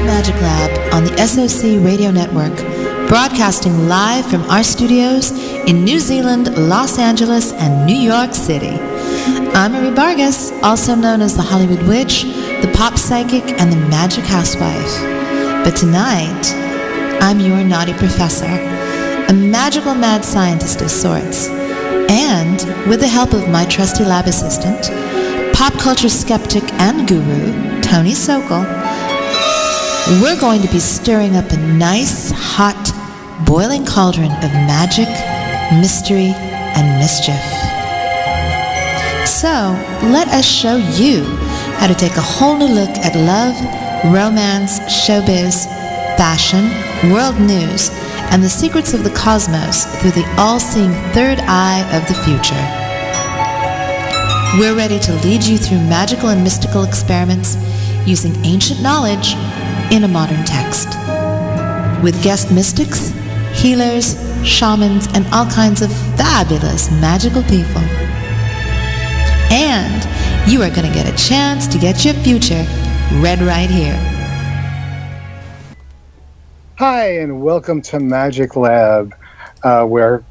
Magic Lab on the SOC Radio Network, broadcasting live from our studios in New Zealand, Los Angeles, and New York City. I'm Marie Bargas, also known as the Hollywood Witch, the Pop Psychic, and the Magic Housewife. But tonight, I'm your naughty professor, a magical mad scientist of sorts, and with the help of my trusty lab assistant, pop culture skeptic and guru, Tony Sokol, we're going to be stirring up a nice, hot, boiling cauldron of magic, mystery, and mischief. So, let us show you how to take a whole new look at love, romance, showbiz, fashion, world news, and the secrets of the cosmos through the all-seeing third eye of the future. We're ready to lead you through magical and mystical experiments using ancient knowledge in a modern text. With guest mystics, healers, shamans, and all kinds of fabulous magical people. And you are going to get a chance to get your future read right here. Hi, and welcome to Magic Lab, where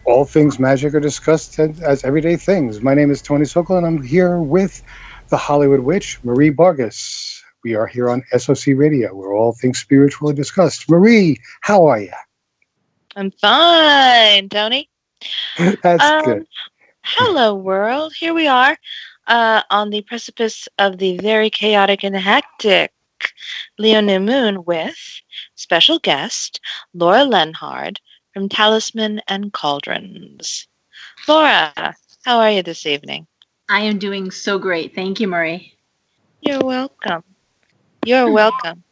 all things magic are discussed as everyday things. My name is Tony Sokol, and I'm here with the Hollywood Witch, Marie Bargas. We are here on SOC Radio, where all things spiritual are discussed. Marie, how are you? I'm fine, Tony. That's good. Hello, world. Here we are on the precipice of the very chaotic and hectic Leo New Moon with special guest Laura Lenhard from Talisman and Cauldrons. Laura, how are you this evening? I am doing so great. Thank you, Marie. You're welcome. You're welcome.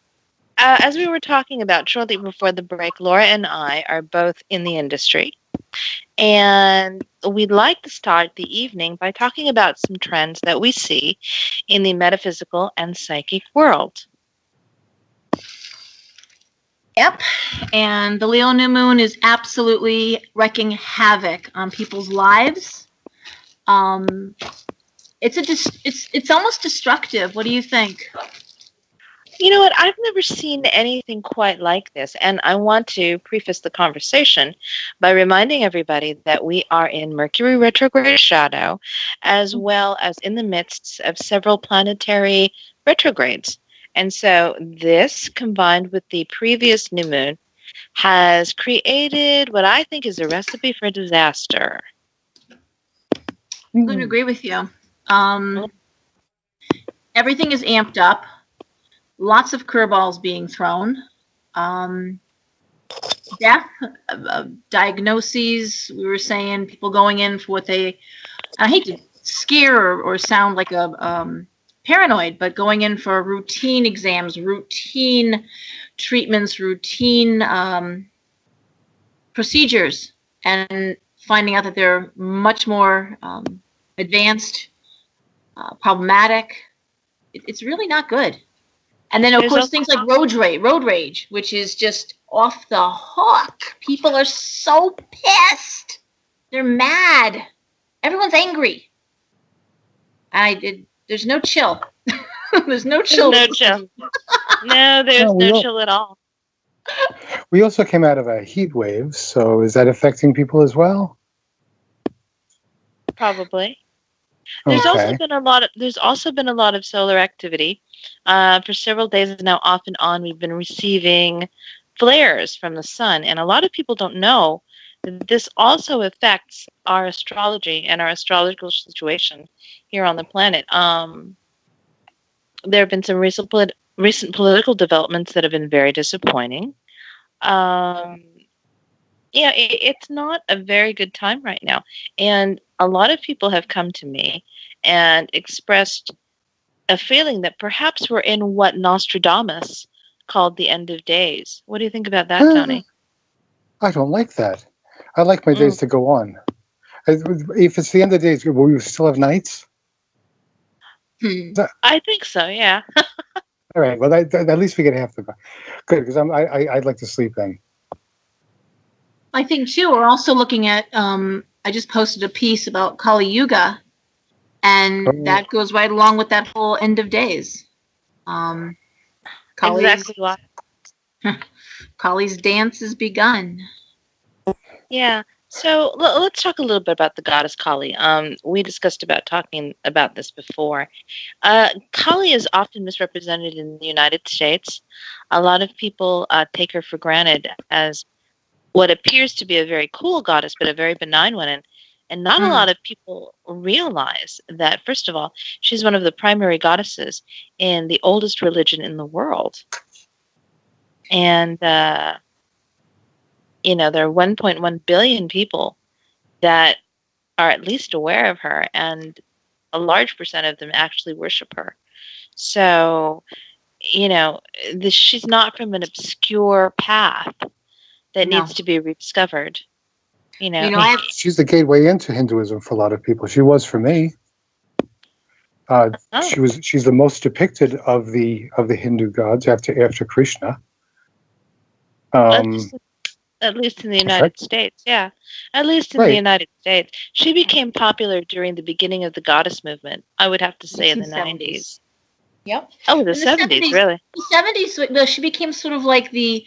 As we were talking about shortly before the break, Laura and I are both in the industry. And we'd like to start the evening by talking about some trends that we see in the metaphysical and psychic world. Yep. And the Leo New Moon is absolutely wreaking havoc on people's lives. It's almost destructive. What do you think? You know what? I've never seen anything quite like this, and I want to preface the conversation by reminding everybody that we are in Mercury retrograde shadow, as well as in the midst of several planetary retrogrades. And so this, combined with the previous new moon, has created what I think is a recipe for disaster. I'm going to agree with you. Everything is amped up. Lots of curveballs being thrown. Death, diagnoses, we were saying, people going in for what they, I hate to scare or sound like a paranoid, but going in for routine exams, routine treatments, routine procedures, and finding out that they're much more advanced, problematic. It's really not good. And then, of course, things like road rage, which is just off the hook. People are so pissed. They're mad. Everyone's angry. There's no chill. There's no chill. There's no chill. No, there's no chill at all. We also came out of a heat wave, so is that affecting people as well? Probably. There's also been a lot of solar activity. For several days now, off and on, we've been receiving flares from the sun, and a lot of people don't know that this also affects our astrology and our astrological situation here on the planet. There have been some recent political developments that have been very disappointing. It's not a very good time right now, and a lot of people have come to me and expressed a feeling that perhaps we're in what Nostradamus called the end of days. What do you think about that, Tony? I don't like that. I like my days to go on. If it's the end of days, will we still have nights? I think so, yeah. All right. Well, at least we get half the. Good, because I'd like to sleep then. I think too. We're also looking at. I just posted a piece about Kali Yuga, and that goes right along with that whole end of days. exactly why. Kali's dance has begun. Yeah. So let's talk a little bit about the goddess Kali. We discussed about talking about this before. Kali is often misrepresented in the United States. A lot of people take her for granted as what appears to be a very cool goddess, but a very benign one. And not a lot of people realize that, first of all, she's one of the primary goddesses in the oldest religion in the world. And, you know, there are 1.1 billion people that are at least aware of her, and a large percent of them actually worship her. So, you know, she's not from an obscure path that needs to be rediscovered. You know, she's the gateway into Hinduism for a lot of people. She was for me. She's the most depicted of the Hindu gods after Krishna. At least in the United States, yeah. At least in the United States. She became popular during the beginning of the goddess movement, I would have to say, in the 90s. Yep. Oh, the 70s, really? The 70s, well, she became sort of like the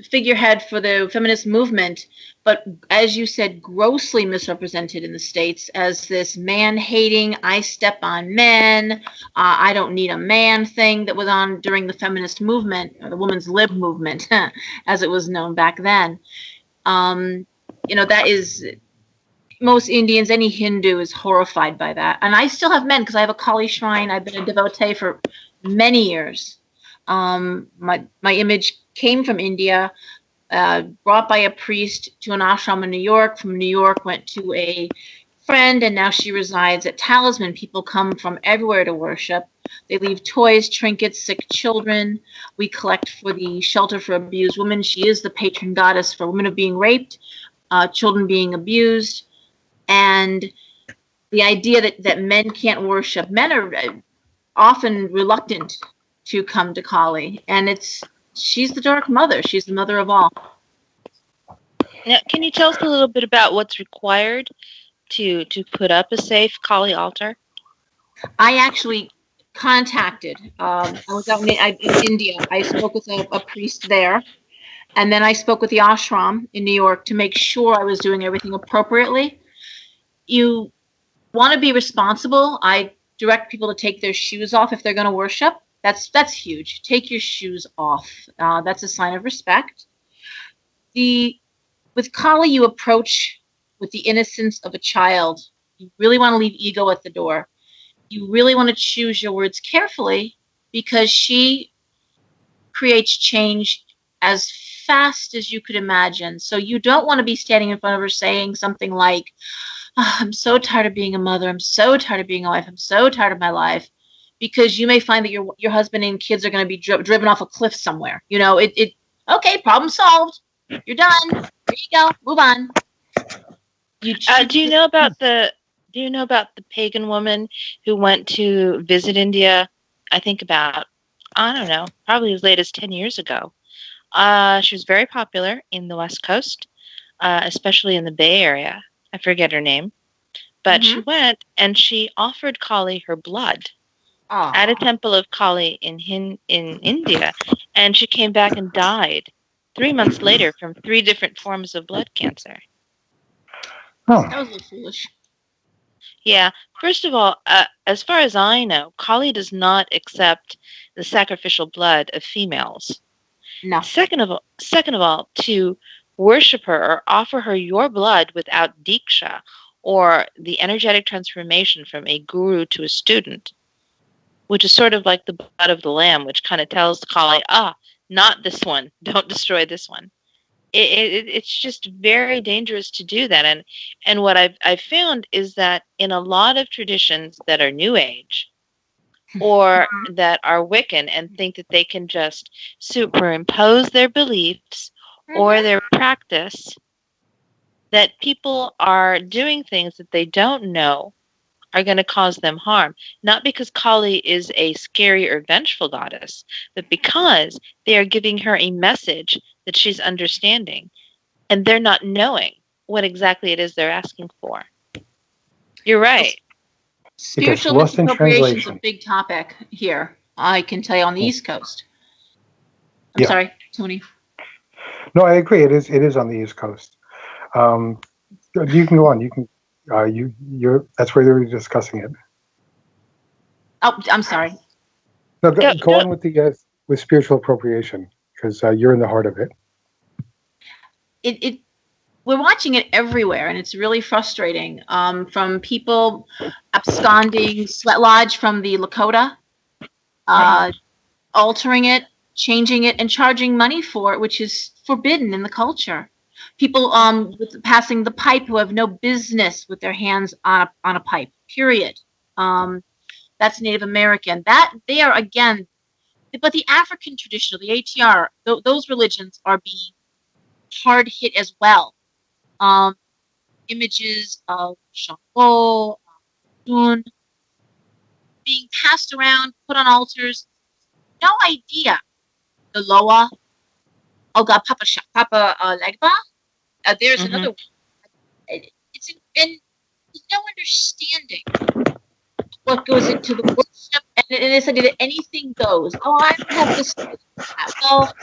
figurehead for the feminist movement, but as you said, grossly misrepresented in the States as this man-hating, I step on men, I don't need a man thing that was on during the feminist movement, or the women's lib movement, as it was known back then. You know, that is, most Indians, any Hindu is horrified by that. And I still have men, because I have a Kali shrine. I've been a devotee for many years. My image came from India, brought by a priest to an ashram in New York. From New York, went to a friend, and now she resides at Talisman. People come from everywhere to worship. They leave toys, trinkets, sick children. We collect for the shelter for abused women. She is the patron goddess for women of being raped, children being abused, and the idea that men can't worship. Men are often reluctant to come to Kali, and she's the dark mother. She's the mother of all. Now, can you tell us a little bit about what's required to put up a safe Kali altar? I actually contacted. I was out in India. I spoke with a priest there, and then I spoke with the ashram in New York to make sure I was doing everything appropriately. You want to be responsible. I direct people to take their shoes off if they're going to worship. That's huge. Take your shoes off. That's a sign of respect. With Kali, you approach with the innocence of a child. You really want to leave ego at the door. You really want to choose your words carefully, because she creates change as fast as you could imagine. So you don't want to be standing in front of her saying something like, oh, I'm so tired of being a mother. I'm so tired of being a wife. I'm so tired of my life. Because you may find that your husband and kids are going to be driven off a cliff somewhere. You know, okay, problem solved. You're done. There you go. Move on. Do you know about the pagan woman who went to visit India? I think about, I don't know, probably as late as 10 years ago. She was very popular in the West Coast, especially in the Bay Area. I forget her name, but she went and she offered Kali her blood. At a temple of Kali in India, and she came back and died 3 months later from 3 different forms of blood cancer. Oh. That was a little foolish. Yeah. First of all, as far as I know, Kali does not accept the sacrificial blood of females. No. Second of all, to worship her or offer her your blood without diksha, or the energetic transformation from a guru to a student, which is sort of like the blood of the lamb, which kind of tells Kali, not this one. Don't destroy this one. It's just very dangerous to do that. And what I've found is that in a lot of traditions that are New Age or that are Wiccan and think that they can just superimpose their beliefs or their practice, that people are doing things that they don't know are going to cause them harm. Not because Kali is a scary or vengeful goddess, but because they are giving her a message that she's understanding, and they're not knowing what exactly it is they're asking for. You're right. Spiritual misappropriation is a big topic here. I can tell you on the East Coast. I'm sorry, Tony. No, I agree. It is on the East Coast. You can go on. You can. You're. That's where they're discussing it. Oh, I'm sorry. No, go on with the with spiritual appropriation, because you're in the heart of it. We're watching it everywhere, and it's really frustrating. From people absconding Sweat Lodge from the Lakota, altering it, changing it, and charging money for it, which is forbidden in the culture. People passing the pipe who have no business with their hands on a pipe. Period. That's Native American. That they are again, but the African traditional, the ATR, those religions are being hard hit as well. Images of Sokol, being passed around, put on altars. No idea. The Loa. Oh God, Papa Legba. There's another one. And there's no understanding what goes into the worship. And it's like anything goes. Oh, I have this. Well,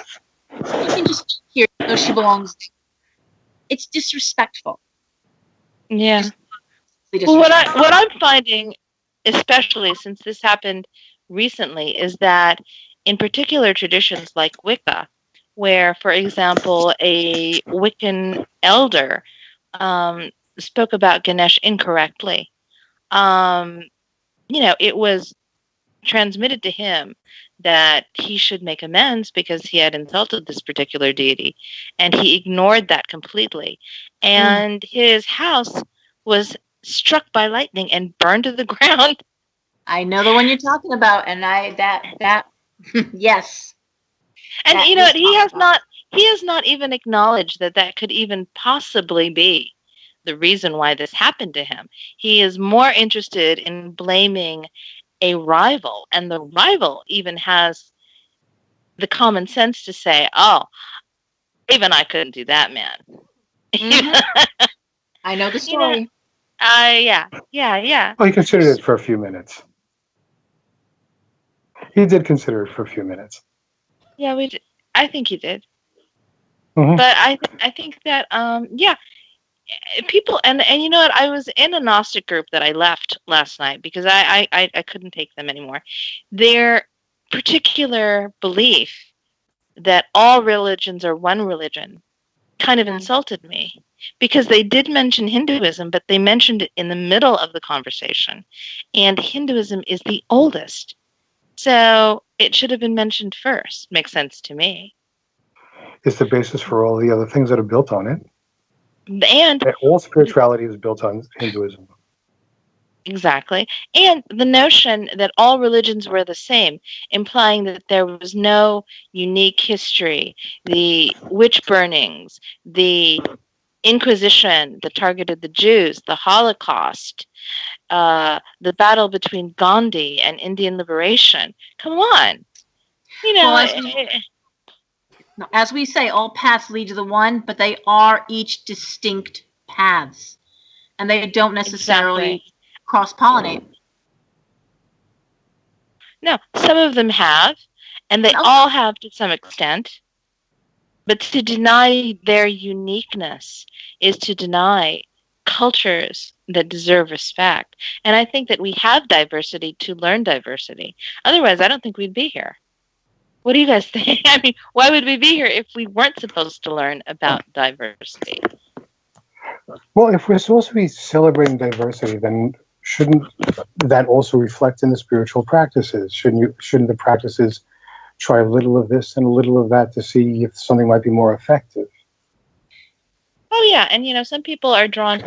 you can just hear. No, she belongs there. It's disrespectful. Yeah. Well, what I'm finding, especially since this happened recently, is that in particular traditions like Wicca, where, for example, a Wiccan elder spoke about Ganesh incorrectly, it was transmitted to him that he should make amends because he had insulted this particular deity, and he ignored that completely. And his house was struck by lightning and burned to the ground. I know the one you're talking about, and yes. And he has not even acknowledged that could even possibly be the reason why this happened to him. He is more interested in blaming a rival, and the rival even has the common sense to say, "Oh, even I couldn't do that, man." I know the story. Yeah. Well, he considered it for a few minutes. He did consider it for a few minutes. Yeah, I think he did. But I think that people, and you know what, I was in a Gnostic group that I left last night because I couldn't take them anymore. Their particular belief that all religions are one religion kind of insulted me, because they did mention Hinduism, but they mentioned it in the middle of the conversation, and Hinduism is the oldest, so it should have been mentioned first. Makes sense to me. It's the basis for all the other things that are built on it. And all spirituality is built on Hinduism. Exactly. And the notion that all religions were the same, implying that there was no unique history, the witch burnings, the Inquisition that targeted the Jews, the Holocaust, the battle between Gandhi and Indian liberation. Come on. As we say, all paths lead to the one, but they are each distinct paths. And they don't necessarily cross-pollinate. No, some of them have, and they all have to some extent. But to deny their uniqueness is to deny cultures that deserve respect. And I think that we have diversity to learn diversity. Otherwise, I don't think we'd be here. What do you guys think? I mean, why would we be here if we weren't supposed to learn about diversity? Well, if we're supposed to be celebrating diversity, then shouldn't that also reflect in the spiritual practices? Shouldn't the practices try a little of this and a little of that to see if something might be more effective? Oh yeah, and some people are drawn.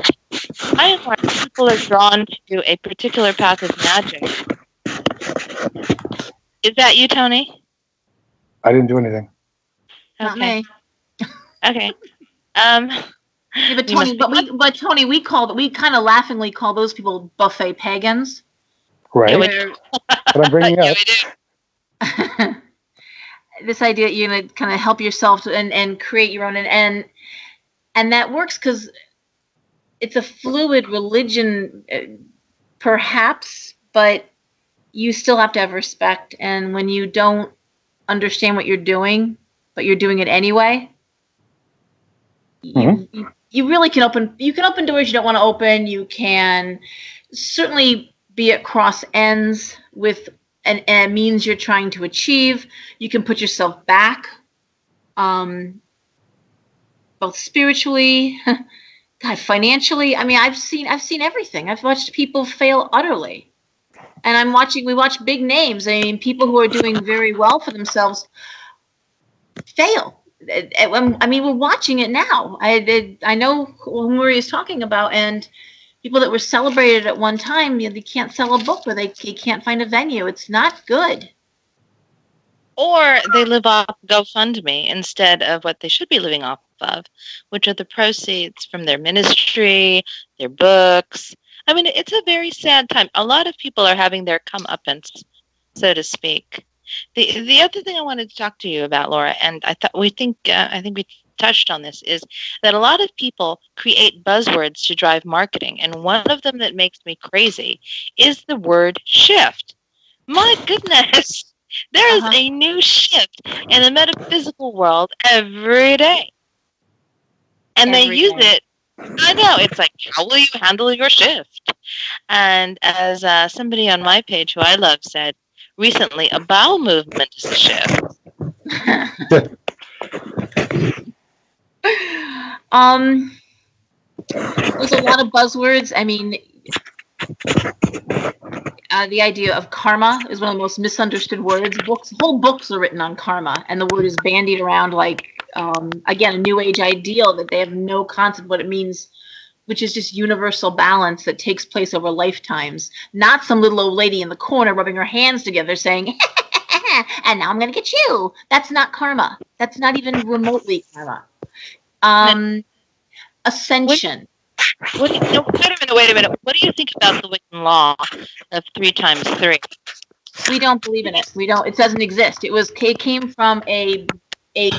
I am why people are drawn to a particular path of magic. Is that you, Tony? I didn't do anything. Not me. Okay. Yeah, but Tony, we kind of laughingly call those people buffet pagans. Right. Yeah, but I'm bringing up. Yeah, this idea that you're going to kind of help yourself and create your own, and that works because it's a fluid religion, perhaps, but you still have to have respect. And when you don't understand what you're doing, but you're doing it anyway, you really can open doors you don't want to open. You can certainly be at cross ends with a means you're trying to achieve. You can put yourself back, both spiritually, God, financially. I mean, I've seen everything. I've watched people fail utterly. And we watch big names. I mean, people who are doing very well for themselves fail. I mean, we're watching it now. I know who Marie is talking about, and people that were celebrated at one time, they can't sell a book, or they can't find a venue. It's not good. Or they live off GoFundMe instead of what they should be living off of, which are the proceeds from their ministry, their books. I mean, it's a very sad time. A lot of people are having their comeuppance, so to speak. The other thing I wanted to talk to you about, Laura, and I think we touched on this, is that a lot of people create buzzwords to drive marketing, and one of them that makes me crazy is the word shift. My goodness, there is a new shift in the metaphysical world every day, and they use it. I know, it's like, how will you handle your shift? And as somebody on my page who I love said recently, a bowel movement is a shift. There's a lot of buzzwords. I mean, the idea of karma is one of the most misunderstood words. Whole books are written on karma, and the word is bandied around like, again, a new age ideal that they have no concept of what it means, which is just universal balance that takes place over lifetimes. Not some little old lady in the corner rubbing her hands together saying, and now I'm going to get you. That's not karma. That's not even remotely karma. Ascension. Wait a minute. What do you think about the Wiccan law of 3 times 3? We don't believe in it. We don't. It doesn't exist. It came from a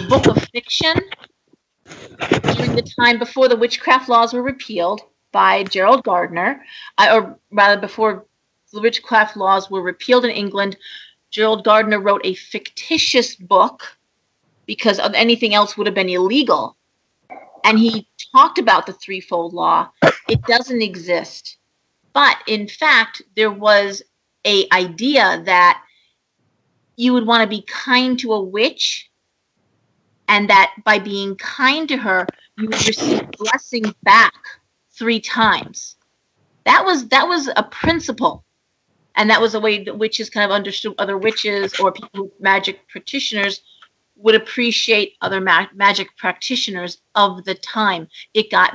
book of fiction during the time before the witchcraft laws were repealed by Gerald Gardner, or rather before the witchcraft laws were repealed in England. Gerald Gardner wrote a fictitious book because anything else would have been illegal. And he talked about the threefold law. It doesn't exist. But in fact, there was an idea that you would want to be kind to a witch, and that by being kind to her, you would receive blessing back 3 times. That was a principle. And that was a way that witches kind of understood other witches, or people, magic practitioners, would appreciate other magic practitioners of the time. It got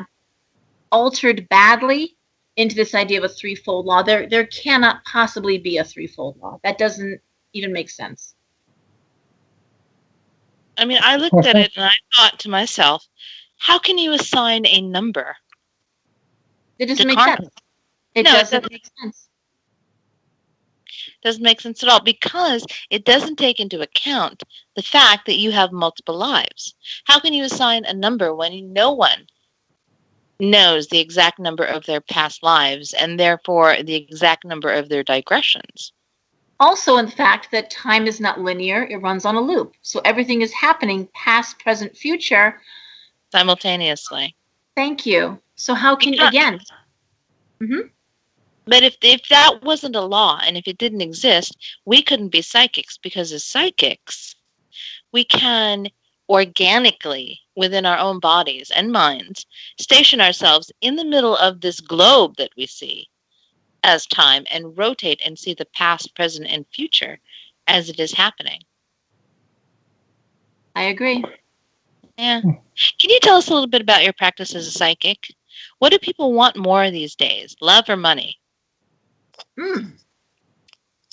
altered badly into this idea of a threefold law. There cannot possibly be a threefold law. That doesn't even make sense. I mean, I looked at it and I thought to myself, how can you assign a number? It doesn't make sense. It doesn't make sense. Doesn't make sense at all, because it doesn't take into account the fact that you have multiple lives. How can you assign a number when no one knows the exact number of their past lives, and therefore the exact number of their digressions? Also, in fact, that time is not linear. It runs on a loop. So everything is happening past, present, future. Simultaneously. Thank you. So how can you, again? But if that wasn't a law, and if it didn't exist, we couldn't be psychics, because as psychics, we can organically, within our own bodies and minds, station ourselves in the middle of this globe that we see as time, and rotate and see the past, present, and future as it is happening. I agree. Yeah. Can you tell us a little bit about your practice as a psychic? What do people want more these days, love or money?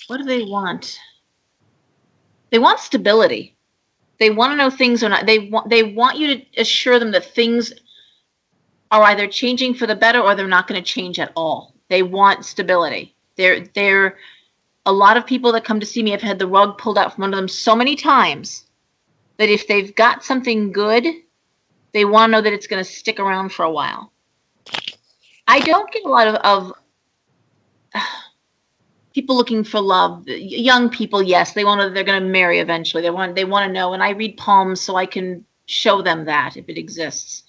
What do they want? They want stability. They want to know things are not. They want you to assure them that things are either changing for the better, or they're not going to change at all. They want stability. They're a lot of people that come to see me have had the rug pulled out from under them so many times that if they've got something good, they want to know that it's going to stick around for a while. I don't get a lot of people looking for love. Young people, yes, they're going to marry eventually. They want to know, and I read palms so I can show them that if it exists.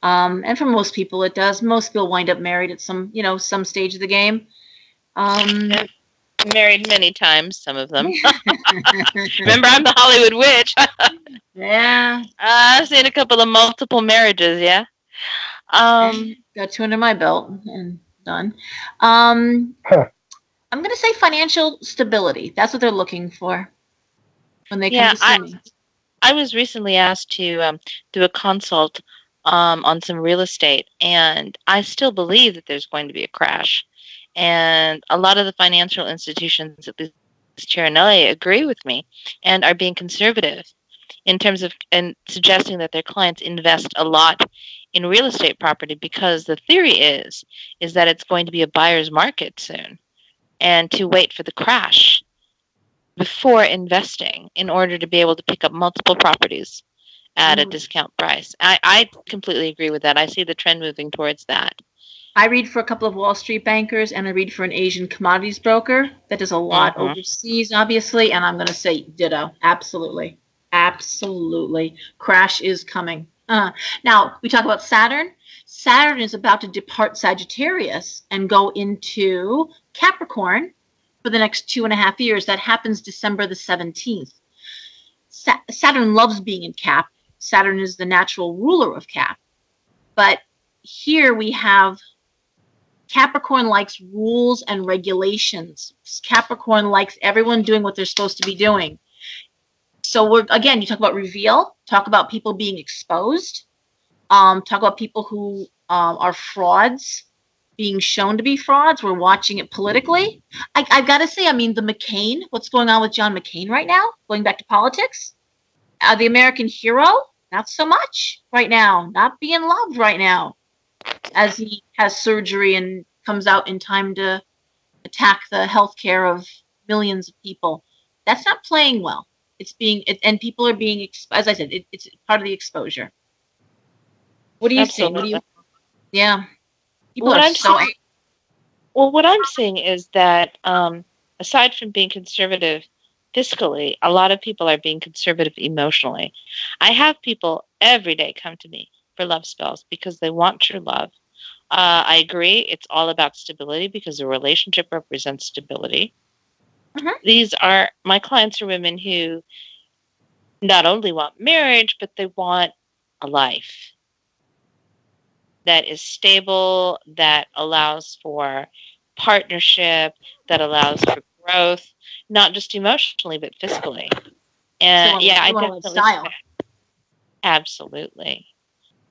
And for most people, it does. Most people wind up married at some stage of the game. Married many times, some of them. Remember, I'm the Hollywood witch. Yeah. I've seen a couple of multiple marriages, yeah. Got 2 under my belt and done. I'm going to say financial stability. That's what they're looking for when they come to see me. I was recently asked to do a consult on some real estate, and I still believe that there's going to be a crash. And a lot of the financial institutions, at least here in LA, agree with me and are being conservative in terms of and suggesting that their clients invest a lot in real estate property, because the theory is that it's going to be a buyer's market soon, and to wait for the crash before investing in order to be able to pick up multiple properties at a discount price. I completely agree with that. I see the trend moving towards that. I read for a couple of Wall Street bankers, and I read for an Asian commodities broker that does a lot overseas, obviously, and I'm going to say ditto. Absolutely. Absolutely. Crash is coming. Now, we talk about Saturn. Saturn is about to depart Sagittarius and go into Capricorn for the next 2.5 years. That happens December the 17th. Saturn loves being in Cap. Saturn is the natural ruler of Cap. But here we have Capricorn likes rules and regulations. Capricorn likes everyone doing what they're supposed to be doing. So again, you talk about reveal, talk about people being exposed, talk about people who are frauds being shown to be frauds. We're watching it politically. I've got to say, I mean, the McCain, what's going on with John McCain right now, going back to politics, the American hero, not so much right now, not being loved right now, as he has surgery and comes out in time to attack the healthcare of millions of people. That's not playing well. And people are being, as I said, it's part of the exposure. What do you think? Yeah. What I'm saying is that aside from being conservative fiscally, a lot of people are being conservative emotionally. I have people every day come to me for love spells because they want true love. I agree. It's all about stability because a relationship represents stability. Mm-hmm. My clients are women who not only want marriage, but they want a life that is stable, that allows for partnership, that allows for growth, not just emotionally, but physically. And so I definitely absolutely.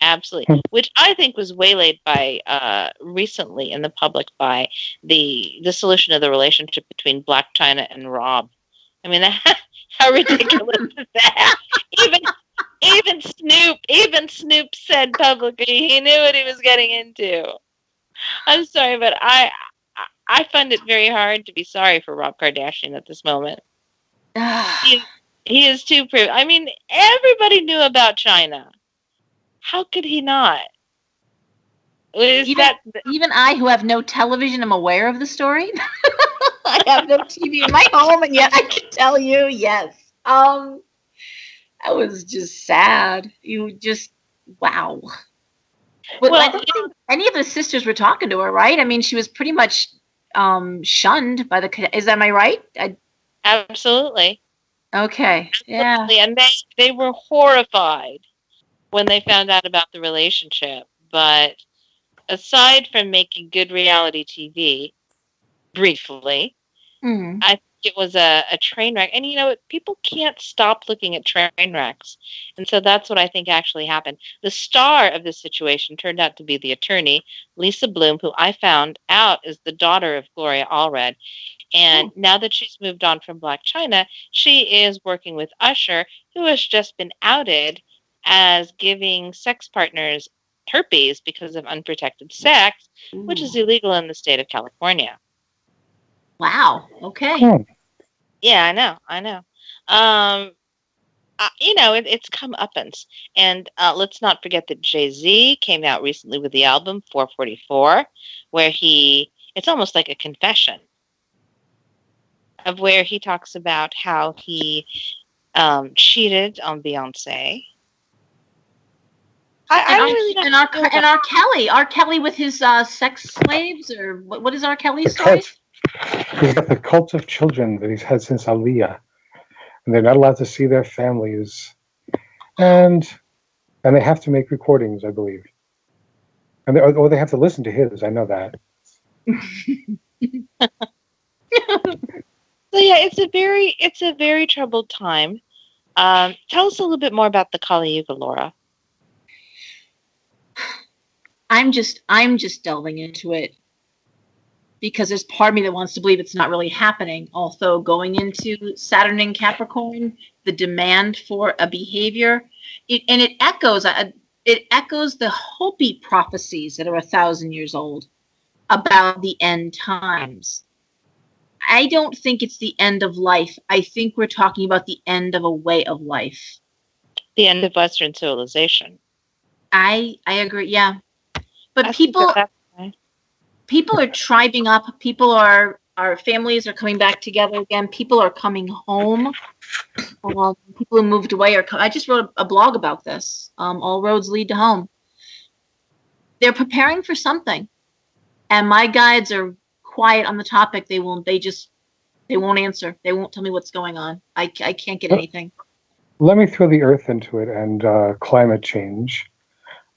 Absolutely. Which I think was waylaid by recently in the public by the dissolution of the relationship between Black China and Rob. I mean, how ridiculous is that? Even Snoop said publicly he knew what he was getting into. I'm sorry, but I find it very hard to be sorry for Rob Kardashian at this moment. He is too I mean, everybody knew about China. How could he not? Even I, who have no television, am aware of the story. I have no TV in my home, and yet I can tell you, yes. That was just sad. Wow. But I don't think any of the sisters were talking to her, right? I mean, she was pretty much shunned by am I right? Absolutely. Okay. Absolutely. Yeah. And they were horrified when they found out about the relationship. But aside from making good reality TV, briefly, I think it was a train wreck. And, people can't stop looking at train wrecks. And so that's what I think actually happened. The star of this situation turned out to be the attorney, Lisa Bloom, who I found out is the daughter of Gloria Allred. And now that she's moved on from Blac Chyna, she is working with Usher, who has just been outed as giving sex partners herpes because of unprotected sex, which is illegal in the state of California. Wow. Okay. Yeah, I know. It's comeuppance. And let's not forget that Jay-Z came out recently with the album 444, where it's almost like a confession. of where he talks about how he cheated on Beyonce. R. Kelly with his sex slaves, or what is R. Kelly's story? He's got the cult of children that he's had since Aaliyah, and they're not allowed to see their families, and they have to make recordings, I believe, or they have to listen to his. I know that. So yeah, it's a very troubled time. Tell us a little bit more about the Kali Yuga, Laura. I'm just delving into it because there's part of me that wants to believe it's not really happening. Also, going into Saturn in Capricorn, the demand for a behavior, it echoes the Hopi prophecies that are 1,000 years old about the end times. I don't think it's the end of life. I think we're talking about the end of a way of life. The end of Western civilization. I agree, yeah. But people are tribing up. Our families are coming back together again. People are coming home. People who moved away I just wrote a blog about this. All roads lead to home. They're preparing for something. And my guides are quiet on the topic. They won't answer. They won't tell me what's going on. I can't get anything. Let me throw the Earth into it and climate change,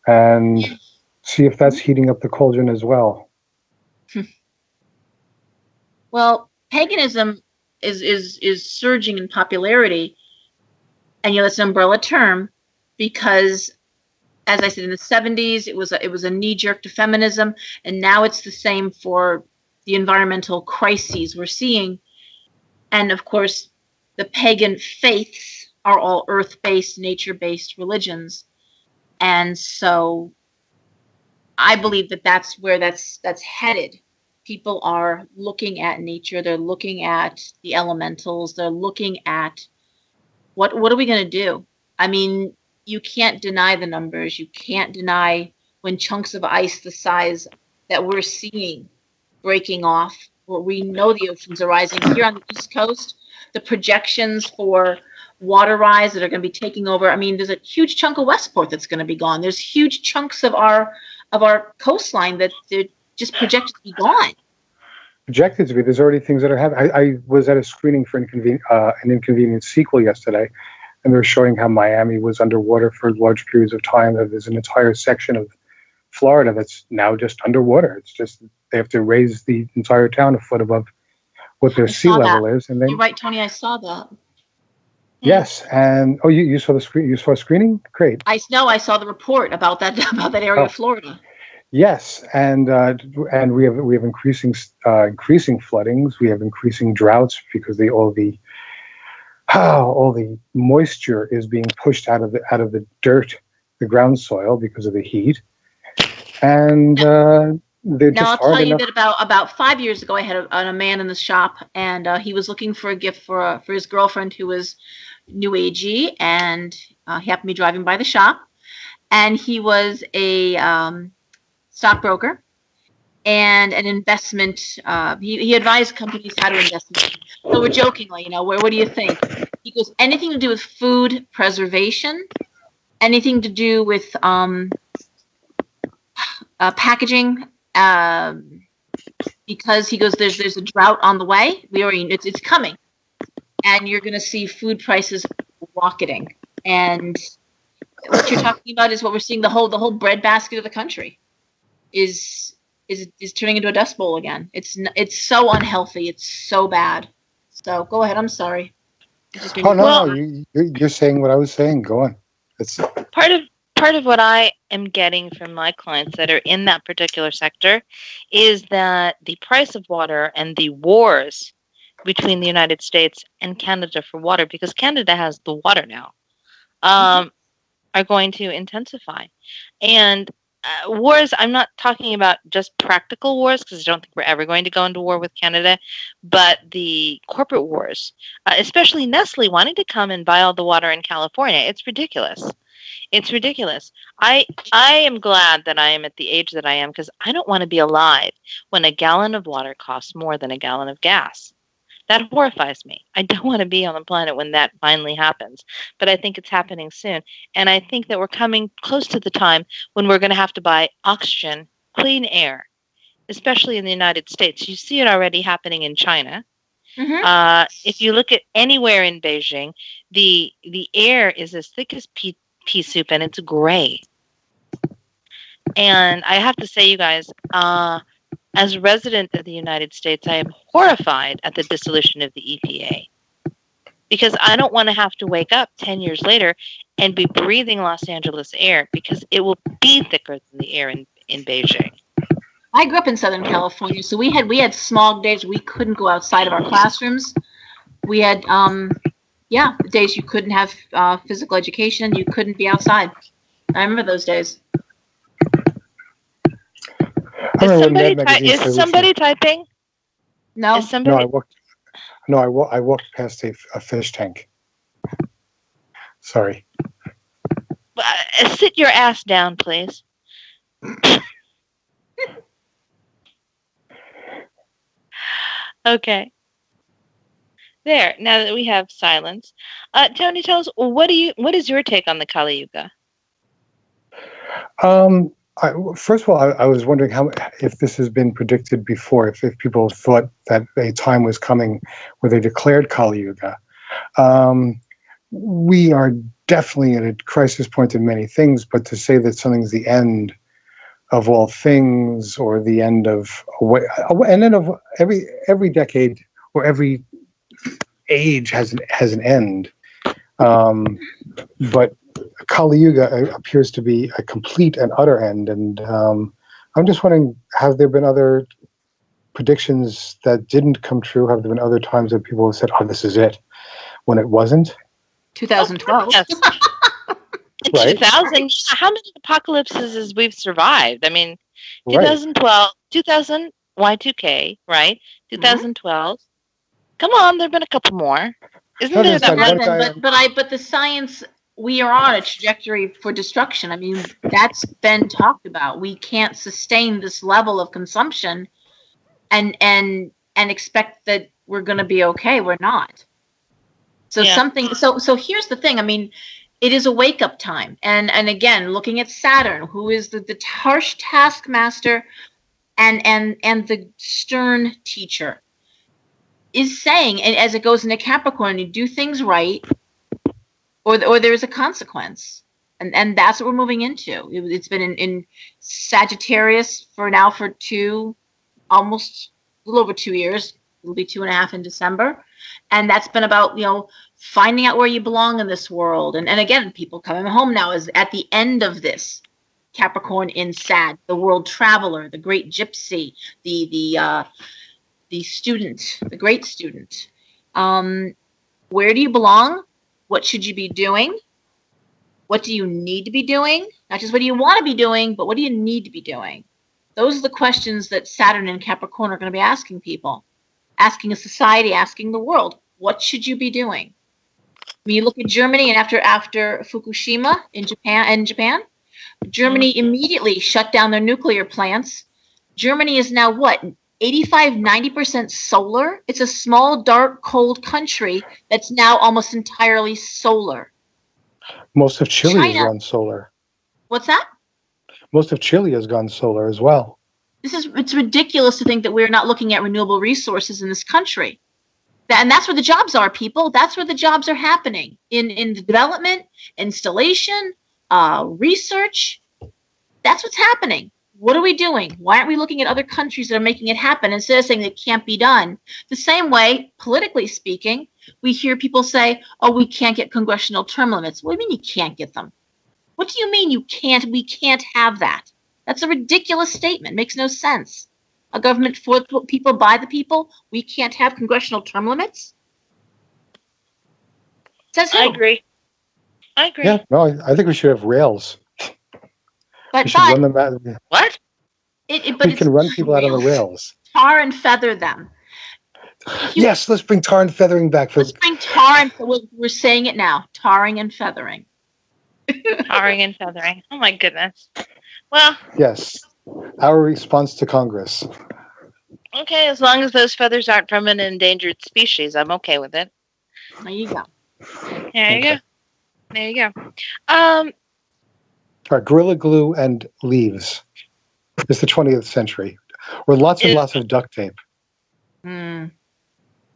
and see if that's heating up the cauldron as well. Well, paganism is surging in popularity, and that's an umbrella term because, as I said, in the 70s it was a knee jerk to feminism, and now it's the same for the environmental crises we're seeing. And of course, the pagan faiths are all earth-based, nature-based religions. And so I believe that's where that's headed. People are looking at nature, they're looking at the elementals, they're looking at what are we going to do? I mean, you can't deny the numbers. You can't deny when chunks of ice the size that we're seeing breaking off. Well, we know the oceans are rising here on the East Coast. The projections for water rise that are going to be taking over. I mean, there's a huge chunk of Westport that's going to be gone. There's huge chunks of our coastline that they're just projected to be gone. Projected to be. There's already things that are happening. I was at a screening for an Inconvenient sequel yesterday, and they were showing how Miami was underwater for large periods of time. There's an entire section of Florida that's now just underwater. It's just they have to raise the entire town a foot above what their sea level is. And then, you're right, Tony. I saw that. Yes, and you saw the screen. You saw a screening. Great. I saw the report about that area of Florida. Yes, and we have increasing floodings. We have increasing droughts because all the moisture is being pushed out of the dirt, the ground soil because of the heat. And I'll tell you that about 5 years ago, I had a man in the shop, and he was looking for a gift for his girlfriend who was new agey, and he happened to be driving by the shop, and he was a stockbroker and an investment. He advised companies how to invest. So we're jokingly, what do you think? He goes, anything to do with food preservation, anything to do with packaging, because he goes, there's a drought on the way. It's coming, and you're going to see food prices rocketing. And what you're talking about is what we're seeing. The whole breadbasket of the country is turning into a dust bowl again. It's so unhealthy. It's so bad. So go ahead. I'm sorry. You're saying what I was saying. Go on. It's part of what I am getting from my clients that are in that particular sector is that the price of water and the wars between the United States and Canada for water, because Canada has the water now, are going to intensify. And wars, I'm not talking about just practical wars, because I don't think we're ever going to go into war with Canada, but the corporate wars, especially Nestle wanting to come and buy all the water in California. It's ridiculous. It's ridiculous. I am glad that I am at the age that I am, because I don't want to be alive when a gallon of water costs more than a gallon of gas. That horrifies me. I don't want to be on the planet when that finally happens, but I think it's happening soon. And I think that we're coming close to the time when we're going to have to buy oxygen, clean air, especially in the United States. You see it already happening in China. Mm-hmm. If you look at anywhere in Beijing, the air is as thick as pea soup, and it's gray. And I have to say, you guys, as a resident of the United States, I am horrified at the dissolution of the EPA, because I don't want to have to wake up 10 years later and be breathing Los Angeles air, because it will be thicker than the air in Beijing. I grew up in Southern California, so we had smog days. We couldn't go outside of our classrooms. We had, the days you couldn't have physical education. You couldn't be outside. I remember those days. Is somebody typing? No. Is somebody? I walked past a fish tank. Sorry. Sit your ass down, please. Okay. There. Now that we have silence, Tony, tell us what is your take on the Kali Yuga? First of all, I was wondering if this has been predicted before. If people thought that a time was coming where they declared Kali Yuga. We are definitely at a crisis point in many things, but to say that something's the end of all things, or the end of every decade or every age has an end, but Kali Yuga appears to be a complete and utter end. And I'm just wondering, have there been other predictions that didn't come true? Have there been other times that people have said, "Oh, this is it," when it wasn't? 2012. Yes. Right. 2000. How many apocalypses has we've survived? I mean, 2012, 2000, Y2K, right? 2012. Come on, there've been a couple more. Isn't there that one? But the science, we are on a trajectory for destruction. I mean, that's been talked about. We can't sustain this level of consumption and expect that we're going to be okay. We're not. So So here's the thing. I mean, it is a wake-up time. And again, looking at Saturn, who is the harsh taskmaster and the stern teacher, is saying, and as it goes into Capricorn, you do things right, or there is a consequence. And that's what we're moving into. It's been in Sagittarius for almost a little over 2 years. It'll be 2.5 in December. And that's been about, finding out where you belong in this world. And again, people coming home now is at the end of this. Capricorn in Sag, the world traveler, the great gypsy, the student, the great student. Where do you belong? What should you be doing? What do you need to be doing? Not just what do you want to be doing, but what do you need to be doing? Those are the questions that Saturn and Capricorn are going to be asking people, asking a society, asking the world. What should you be doing? When you look at Germany, and after Fukushima in Japan, Germany immediately shut down their nuclear plants. Germany is now what? 85-90% solar. It's a small, dark, cold country that's now almost entirely solar. Most of Chile has gone solar. What's that? Most of Chile has gone solar as well. It's ridiculous to think that we're not looking at renewable resources in this country. And that's where the jobs are, people. That's where the jobs are happening. In the development, installation, research. That's what's happening. What are we doing? Why aren't we looking at other countries that are making it happen instead of saying it can't be done? The same way, politically speaking, we hear people say, "Oh, we can't get congressional term limits." What do you mean you can't get them? What do you mean you can't? We can't have that. That's a ridiculous statement. Makes no sense. A government for the people, by the people. We can't have congressional term limits? Says who? I agree. Yeah, no, I think we should have rails. But we should run them out. What? We can run people out on the rails. Tar and feather them. Yes, let's bring tar and feathering back. Let's bring tar and we're saying it now. Tarring and feathering. Tarring and feathering. Oh my goodness. Well. Yes. Our response to Congress. Okay, as long as those feathers aren't from an endangered species, I'm okay with it. There you go. There you go. There you go. All right, Gorilla Glue and leaves. It's the 20th century. Or lots and lots of duct tape.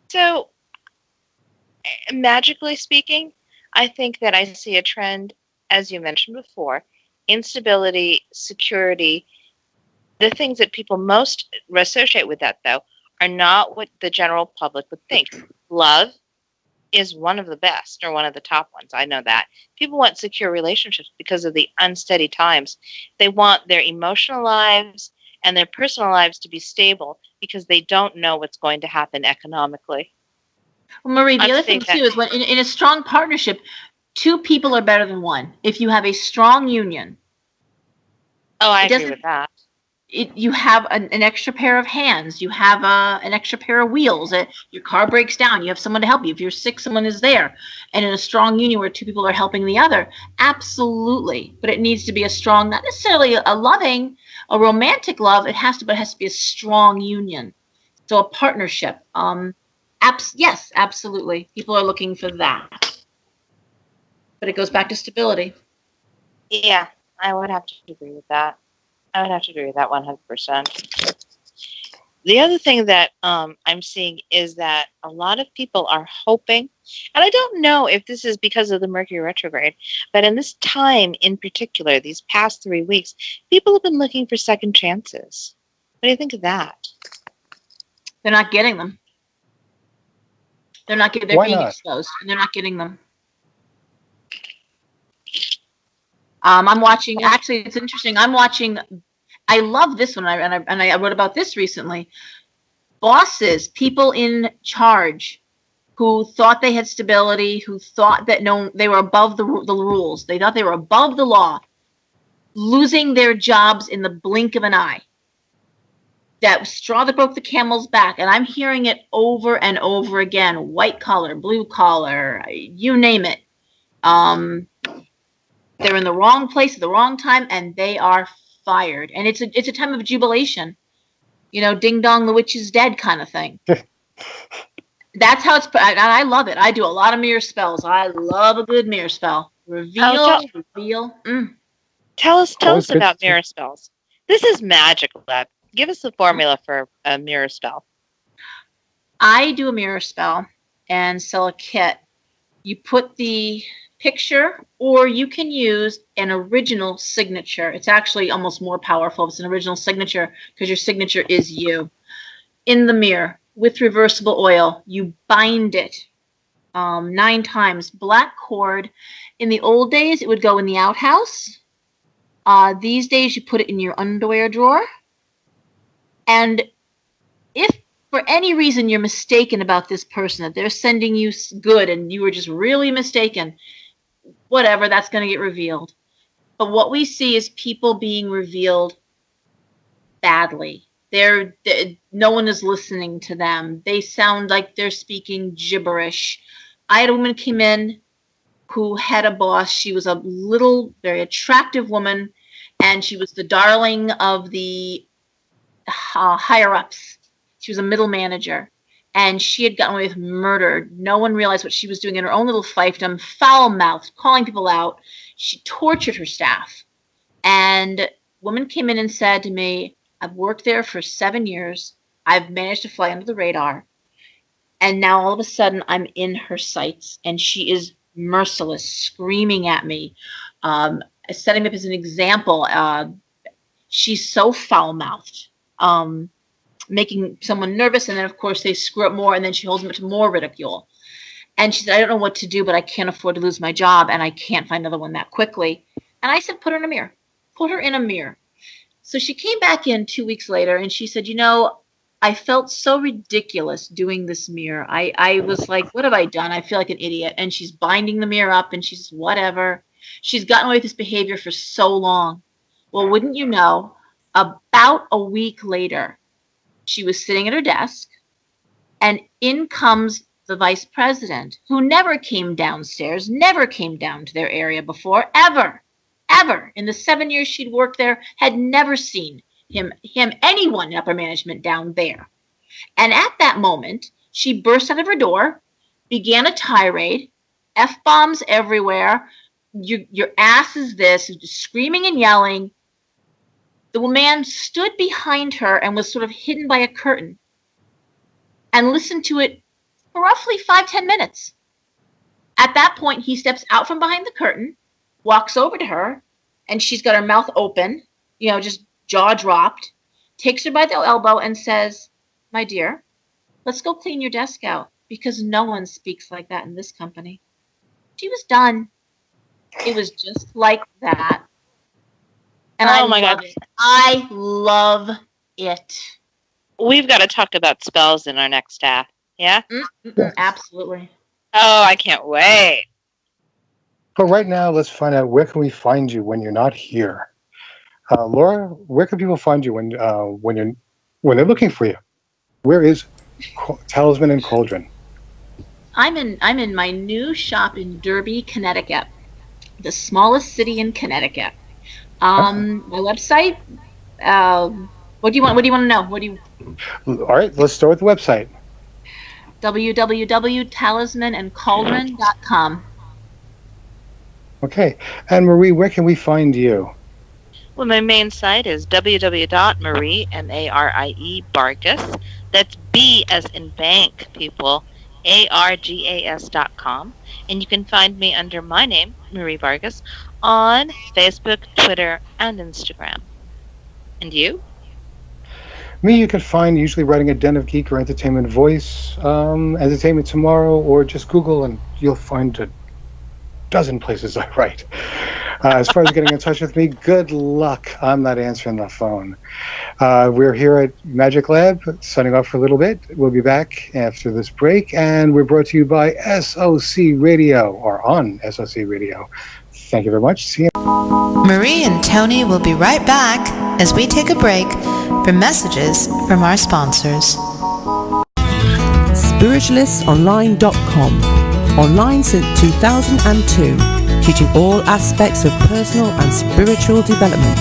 So, magically speaking, I think that I see a trend, as you mentioned before, instability, security. The things that people most associate with that, though, are not what the general public would think. Love is one of the best, or one of the top ones. I know that. People want secure relationships because of the unsteady times. They want their emotional lives and their personal lives to be stable because they don't know what's going to happen economically. Well, Marie, the other thing, too, is when in a strong partnership, two people are better than one. If you have a strong union. Oh, I agree with that. You have an extra pair of hands. You have an extra pair of wheels. Your car breaks down. You have someone to help you. If you're sick, someone is there. And in a strong union where two people are helping the other, absolutely. But it needs to be a strong, not necessarily a loving, a romantic love. It has to be a strong union. So a partnership. Yes, absolutely. People are looking for that. But it goes back to stability. Yeah, I would have to agree with that. I would have to agree with that 100%. The other thing that I'm seeing is that a lot of people are hoping, and I don't know if this is because of the Mercury retrograde, but in this time in particular, these past 3 weeks, people have been looking for second chances. What do you think of that? They're not getting them. They're being exposed, and they're not getting them. I'm watching. Actually, it's interesting. I love this one, and I wrote about this recently. Bosses, people in charge, who thought they had stability, who thought that they were above the rules. They thought they were above the law, losing their jobs in the blink of an eye. That straw that broke the camel's back, and I'm hearing it over and over again. White collar, blue collar, you name it. They're in the wrong place at the wrong time, and they are fired. And it's a time of jubilation. Ding dong, the witch is dead kind of thing. That's how it's. And I love it. I do a lot of mirror spells. I love a good mirror spell. Reveal. Tell us about mirror spells. This is Magic Lab. Give us the formula for a mirror spell. I do a mirror spell and sell a kit. You put the picture, or you can use an original signature. It's actually almost more powerful if it's an original signature, because your signature is you. In the mirror with reversible oil, you bind it 9 times. Black cord. In the old days, it would go in the outhouse. These days, you put it in your underwear drawer. And if for any reason you're mistaken about this person, that they're sending you good and you were just really mistaken, whatever, that's going to get revealed. But what we see is people being revealed badly. No one is listening to them. They sound like they're speaking gibberish. I had a woman came in who had a boss. She was a little, very attractive woman, and she was the darling of the higher-ups. She was a middle manager. And she had gotten away with murder. No one realized what she was doing in her own little fiefdom, foul-mouthed, calling people out. She tortured her staff. And a woman came in and said to me, I've worked there for 7 years. I've managed to fly under the radar. And now all of a sudden I'm in her sights. And she is merciless, screaming at me, setting me up as an example. She's so foul-mouthed. Making someone nervous, and then of course they screw up more, and then she holds them up to more ridicule. And she said, I don't know what to do, but I can't afford to lose my job, and I can't find another one that quickly. And I said, put her in a mirror. Put her in a mirror. So she came back in 2 weeks later, and she said, I felt so ridiculous doing this mirror. I was like, what have I done? I feel like an idiot. And she's binding the mirror up, and she says, whatever. She's gotten away with this behavior for so long. Well, wouldn't you know, about a week later, she was sitting at her desk, and in comes the vice president, who never came downstairs, never came down to their area before, ever. In the 7 years she'd worked there, had never seen anyone in upper management down there. And at that moment, she burst out of her door, began a tirade, F-bombs everywhere, your ass is this, screaming and yelling. The man stood behind her and was sort of hidden by a curtain and listened to it for roughly 5-10 minutes. At that point, he steps out from behind the curtain, walks over to her, and she's got her mouth open, just jaw dropped, takes her by the elbow and says, "My dear, let's go clean your desk out because no one speaks like that in this company." She was done. It was just like that. And oh my God. I love it. We've got to talk about spells in our next staff. Yeah? Absolutely. Oh, I can't wait. But right now, let's find out, where can we find you when you're not here? Laura, where can people find you when they're looking for you? Where is Talisman and Cauldron? I'm in my new shop in Derby, Connecticut, the smallest city in Connecticut. My website. What do you want to know? All right, let's start with the website. www.talismanandcauldron.com. Okay, and Marie, where can we find you? Well, my main site is www.marie, M-A-R-I-E, Bargas. That's B as in bank, people. ARGAS.com. And you can find me under my name, Marie Bargas, on Facebook, Twitter, and Instagram. And you? Me, you can find usually writing a Den of Geek or Entertainment Voice, Entertainment Tomorrow, or just Google and you'll find a dozen places I write. As far as getting in touch with me, good luck. I'm not answering the phone. We're here at Magick Lab, signing off for a little bit. We'll be back after this break, and we're brought to you by SOC Radio, or on SOC Radio. Thank you very much. See you. Marie and Tony will be right back as we take a break for messages from our sponsors. Spiritualistonline.com. Online since 2002. Teaching all aspects of personal and spiritual development.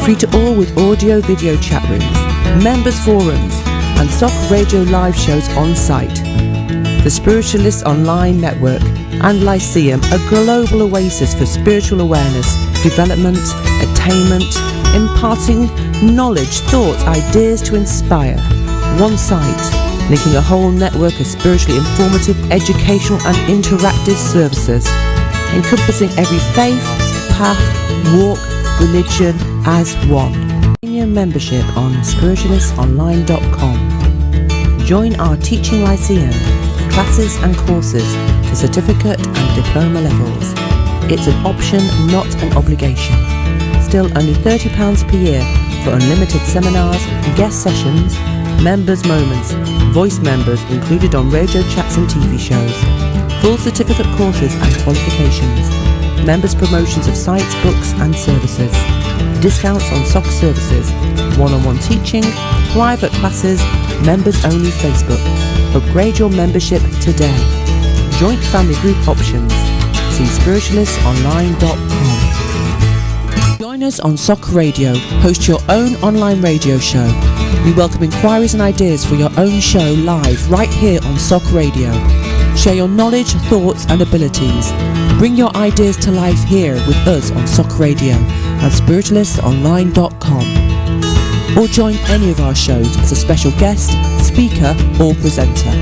Free to all with audio video chat rooms, members forums, and SOC Radio live shows on site. The Spiritualist Online Network and Lyceum, a global oasis for spiritual awareness, development, attainment, imparting knowledge, thoughts, ideas to inspire. One site, linking a whole network of spiritually informative, educational and interactive services, encompassing every faith, path, walk, religion as one. Premium membership on spiritualistonline.com. Join our teaching lyceum, classes and courses to certificate and diploma levels. It's an option, not an obligation. Still only £30 per year for unlimited seminars, guest sessions, members' moments, voice members included on radio chats and TV shows, full certificate courses and qualifications, members' promotions of sites, books and services, discounts on SOC services, one-on-one teaching, private classes, members-only Facebook. Upgrade your membership today. Joint family group options. See spiritualistonline.com. Join us on SOC Radio. Host your own online radio show. We welcome inquiries and ideas for your own show live right here on SOC Radio. Share your knowledge, thoughts and abilities. Bring your ideas to life here with us on SOC Radio at spiritualistonline.com. Or join any of our shows as a special guest, speaker or presenter.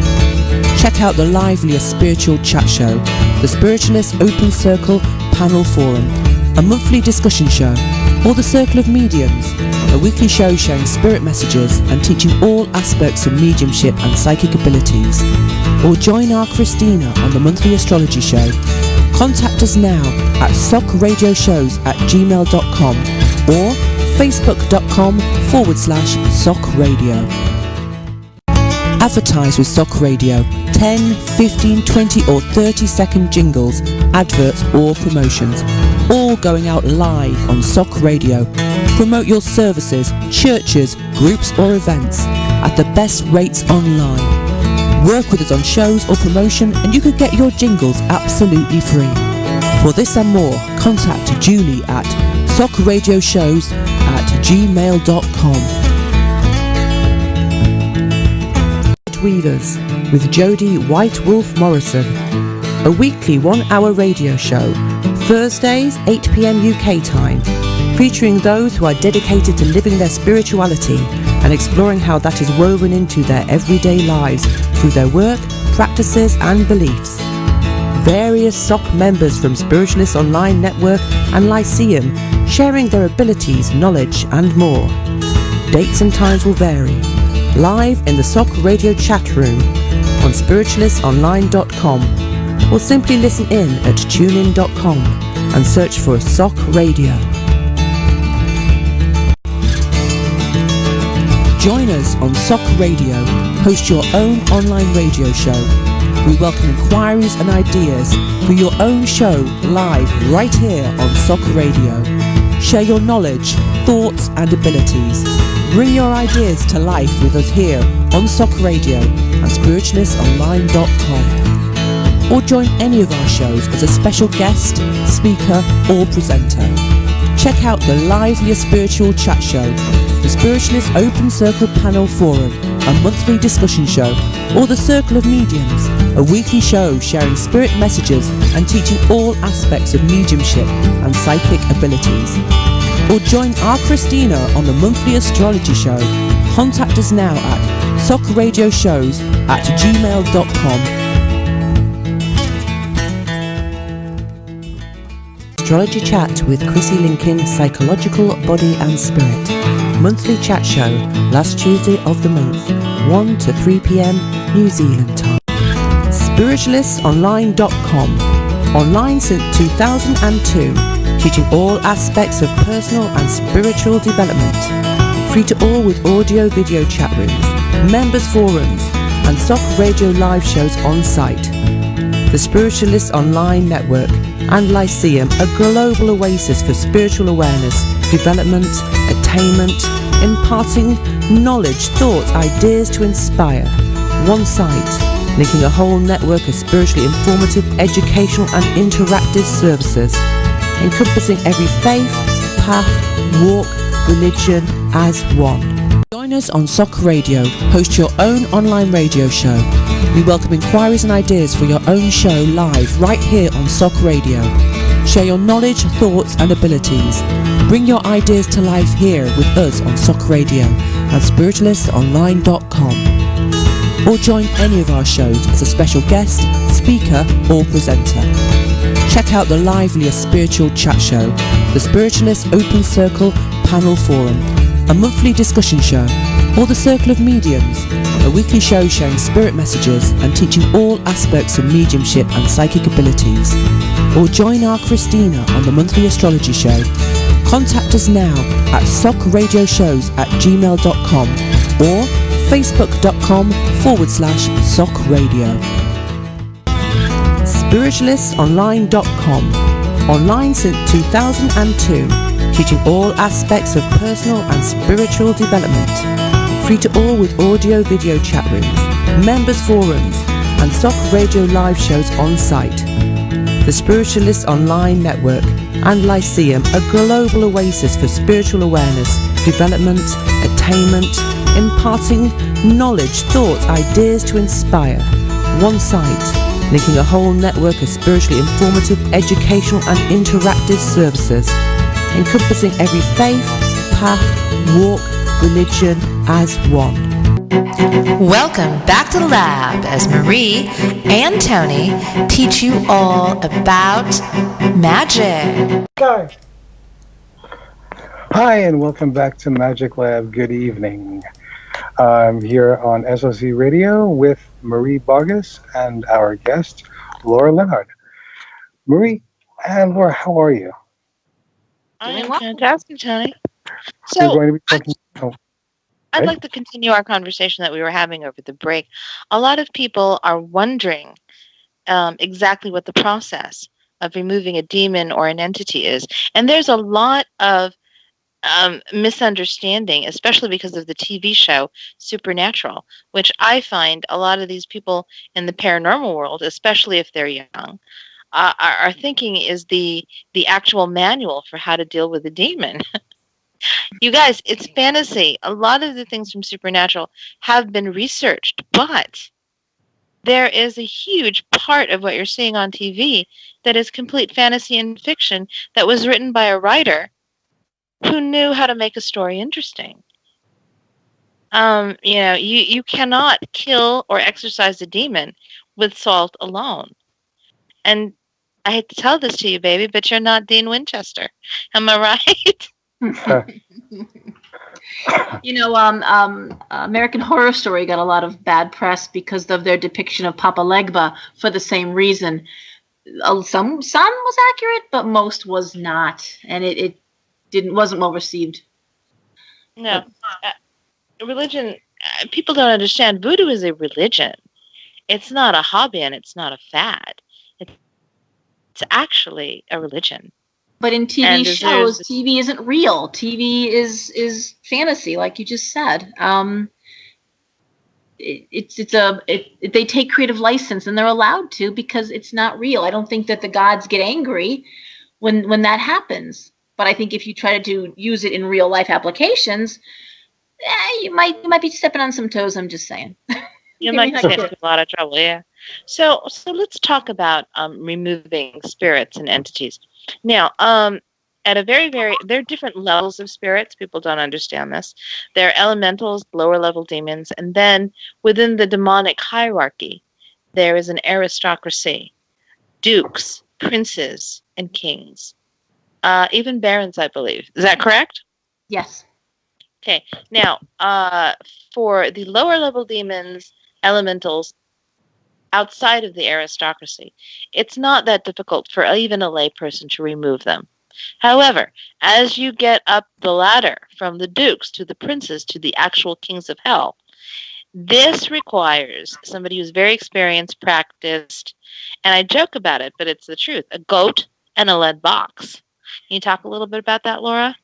Check out the liveliest spiritual chat show, the Spiritualist Open Circle Panel Forum, a monthly discussion show, or the Circle of Mediums, a weekly show sharing spirit messages and teaching all aspects of mediumship and psychic abilities. Or join our Christina on the monthly astrology show. Contact us now at socradioshows@gmail.com or facebook.com/SOC Radio. Advertise with SOC Radio. 10, 15, 20 or 30-second jingles, adverts or promotions, all going out live on SOC Radio. Promote your services, churches, groups or events at the best rates online. Work with us on shows or promotion and you could get your jingles absolutely free. For this and more, contact Julie at socradioshows@gmail.com. Weavers with Jodie White Wolf Morrison, a weekly 1-hour radio show, Thursdays 8 p.m. UK time, featuring those who are dedicated to living their spirituality and exploring how that is woven into their everyday lives through their work, practices and beliefs. Various SOC members from Spiritualists Online Network and Lyceum sharing their abilities, knowledge and more. Dates and times will vary. Live in the SOC radio chat room on spiritualistsonline.com or simply listen in at tunein.com and search for SOC Radio. Join us on SOC Radio. Host your own online radio show. We welcome inquiries and ideas for your own show live right here on SOC Radio. Share your knowledge, thoughts and abilities. Bring your ideas to life with us here on SOC Radio and spiritualistsonline.com. Or join any of our shows as a special guest, speaker or presenter. Check out the livelier spiritual chat show, the Spiritualist Open Circle Panel Forum, a monthly discussion show, or the Circle of Mediums, a weekly show sharing spirit messages and teaching all aspects of mediumship and psychic abilities. Or join our Christina on the monthly astrology show. Contact us now at socradioshows@gmail.com. Astrology Chat with Chrissy Lincoln, Psychological Body and Spirit. Monthly chat show, last Tuesday of the month, 1 to 3 p.m. New Zealand time. Spiritualistsonline.com. Online since 2002, teaching all aspects of personal and spiritual development. Free to all with audio video chat rooms, members forums, and SOC radio live shows on site. The Spiritualists Online Network and Lyceum, a global oasis for spiritual awareness, development, attainment, imparting knowledge, thoughts, ideas to inspire. One site, linking a whole network of spiritually informative, educational and interactive services, encompassing every faith, path, walk, religion as one. Join us on SOC Radio. Host your own online radio show. We welcome inquiries and ideas for your own show live right here on SOC Radio. Share your knowledge, thoughts and abilities. Bring your ideas to life here with us on SOC Radio and spiritualistsonline.com. Or join any of our shows as a special guest, speaker or presenter. Check out the livelier spiritual chat show, the Spiritualist Open Circle Panel Forum, a monthly discussion show, or the Circle of Mediums, a weekly show sharing spirit messages and teaching all aspects of mediumship and psychic abilities. Or join our Christina on the monthly astrology show. Contact us now at socradioshows@gmail.com or facebook.com/socradio. Spiritualistsonline.com. Online since 2002, teaching all aspects of personal and spiritual development. Free to all with audio video chat rooms, members forums and SOC radio live shows on site. The Spiritualists Online Network and Lyceum, a global oasis for spiritual awareness, development, attainment, imparting knowledge, thoughts, ideas to inspire. One site, linking a whole network of spiritually informative, educational and interactive services, encompassing every faith, path, walk, religion as one. Welcome back to the lab as Marie and Tony teach you all about magic. Go. Hi, and welcome back to Magic Lab. Good evening. I'm here on SOC Radio with Marie Bargas and our guest, Laura Lenhard. Marie and Laura, how are you? I am fantastic, Tony. We're going to be talking. I'd like to continue our conversation that we were having over the break. A lot of people are wondering exactly what the process of removing a demon or an entity is. And there's a lot of misunderstanding, especially because of the TV show Supernatural, which I find a lot of these people in the paranormal world, especially if they're young, are thinking is the actual manual for how to deal with a demon. You guys, it's fantasy. A lot of the things from Supernatural have been researched, but there is a huge part of what you're seeing on TV that is complete fantasy and fiction that was written by a writer who knew how to make a story interesting. You cannot kill or exorcise a demon with salt alone. And I hate to tell this to you, baby, but you're not Dean Winchester. Am I right? American Horror Story got a lot of bad press because of their depiction of Papa Legba for the same reason. Some was accurate, but most was not, and it wasn't well received. No, religion. People don't understand. Voodoo is a religion. It's not a hobby, and it's not a fad. It's actually a religion. But in TV shows, TV isn't real. TV is fantasy, like you just said. They take creative license, and they're allowed to because it's not real. I don't think that the gods get angry when that happens. But I think if you try to use it in real life applications, you might be stepping on some toes. I'm just saying. You might get into a lot of trouble. Yeah. So let's talk about removing spirits and entities. Now, at a there are different levels of spirits. People don't understand this. There are elementals, lower level demons, and then within the demonic hierarchy, there is an aristocracy, dukes, princes, and kings, even barons, I believe. Is that correct? Yes. Okay. Now, for the lower level demons, elementals, outside of the aristocracy, it's not that difficult for even a layperson to remove them. However, as you get up the ladder from the dukes to the princes to the actual kings of hell, this requires somebody who's very experienced, practiced, and I joke about it, but it's the truth, a goat and a lead box. Can you talk a little bit about that, Laura?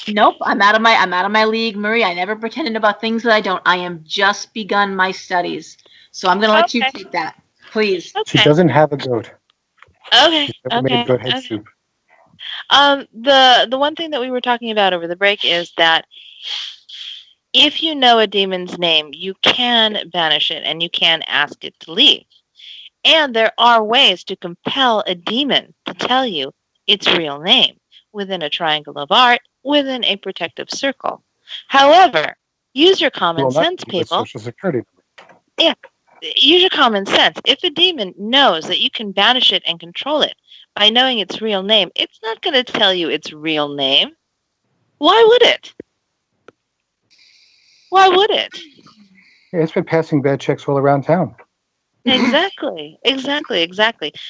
Nope, I'm out of my league, Marie. I never pretended about things that I don't. I am just begun my studies. So I'm going to let you take that, please. Okay. She doesn't have a goat. Okay. She's never made goat head soup. The one thing that we were talking about over the break is that if you know a demon's name, you can banish it and you can ask it to leave. And there are ways to compel a demon to tell you its real name within a triangle of art, within a protective circle. However, use your common sense, people. Social Security. Yeah. Use your common sense. If a demon knows that you can banish it and control it by knowing its real name, it's not going to tell you its real name. Why would it? Why would it? Yeah, it's been passing bad checks all around town. Exactly.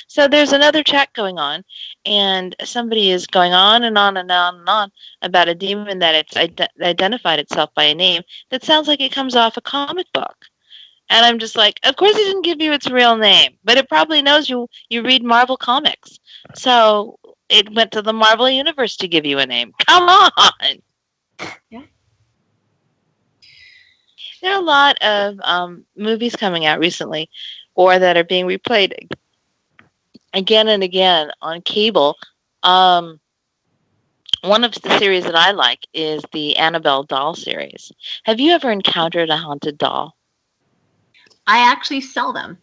So there's another chat going on, and somebody is going on and on and on and on about a demon that it's identified itself by a name that sounds like it comes off a comic book. And I'm just like, of course it didn't give you its real name, but it probably knows you read Marvel comics. So it went to the Marvel universe to give you a name. Come on! Yeah. There are a lot of movies coming out recently, or that are being replayed again and again on cable. One of the series that I like is the Annabelle doll series. Have you ever encountered a haunted doll? I actually sell them.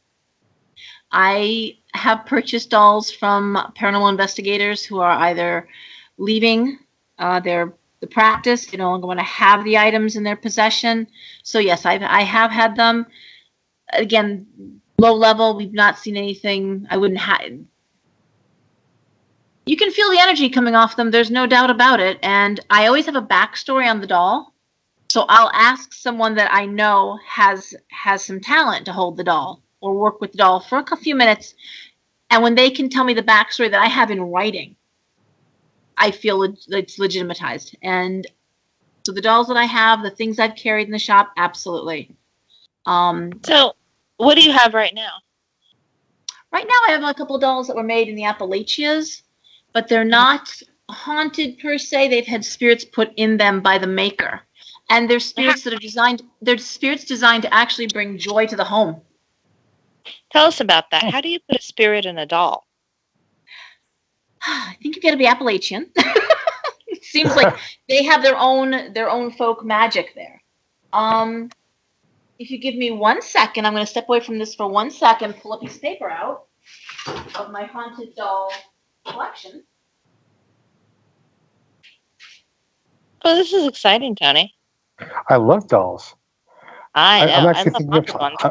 I have purchased dolls from paranormal investigators who are either leaving the practice, they no longer want to have the items in their possession. So yes, I have had them. Again, low level, we've not seen anything. I wouldn't have. You can feel the energy coming off them. There's no doubt about it. And I always have a backstory on the doll. So I'll ask someone that I know has some talent to hold the doll or work with the doll for a few minutes. And when they can tell me the backstory that I have in writing, I feel it's legitimatized. And so the dolls that I have, the things I've carried in the shop, absolutely. So what do you have right now? Right now I have a couple of dolls that were made in the Appalachias, but they're not haunted per se. They've had spirits put in them by the maker. And they're spirits that are designed. They're spirits designed to actually bring joy to the home. Tell us about that. How do you put a spirit in a doll? I think you got to be Appalachian. seems like they have their own folk magic there. If you give me 1 second, I'm going to step away from this for 1 second, pull a piece of paper out of my haunted doll collection. Oh, this is exciting, Tony. I love dolls. I know. I'm actually I love thinking haunted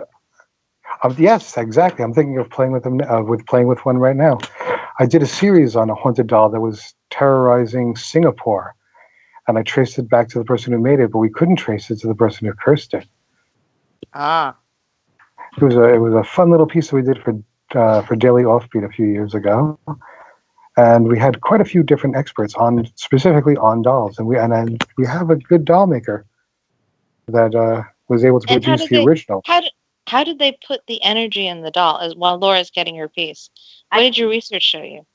ones. yes, exactly. I'm thinking of playing with them, playing with one right now. I did a series on a haunted doll that was terrorizing Singapore, and I traced it back to the person who made it, but we couldn't trace it to the person who cursed it. Ah. It was a fun little piece that we did for Daily Offbeat a few years ago, and we had quite a few different experts specifically on dolls, and we have a good doll maker that was able to produce the original. How did they put the energy in the doll while Laura's getting her piece? What did your research show you?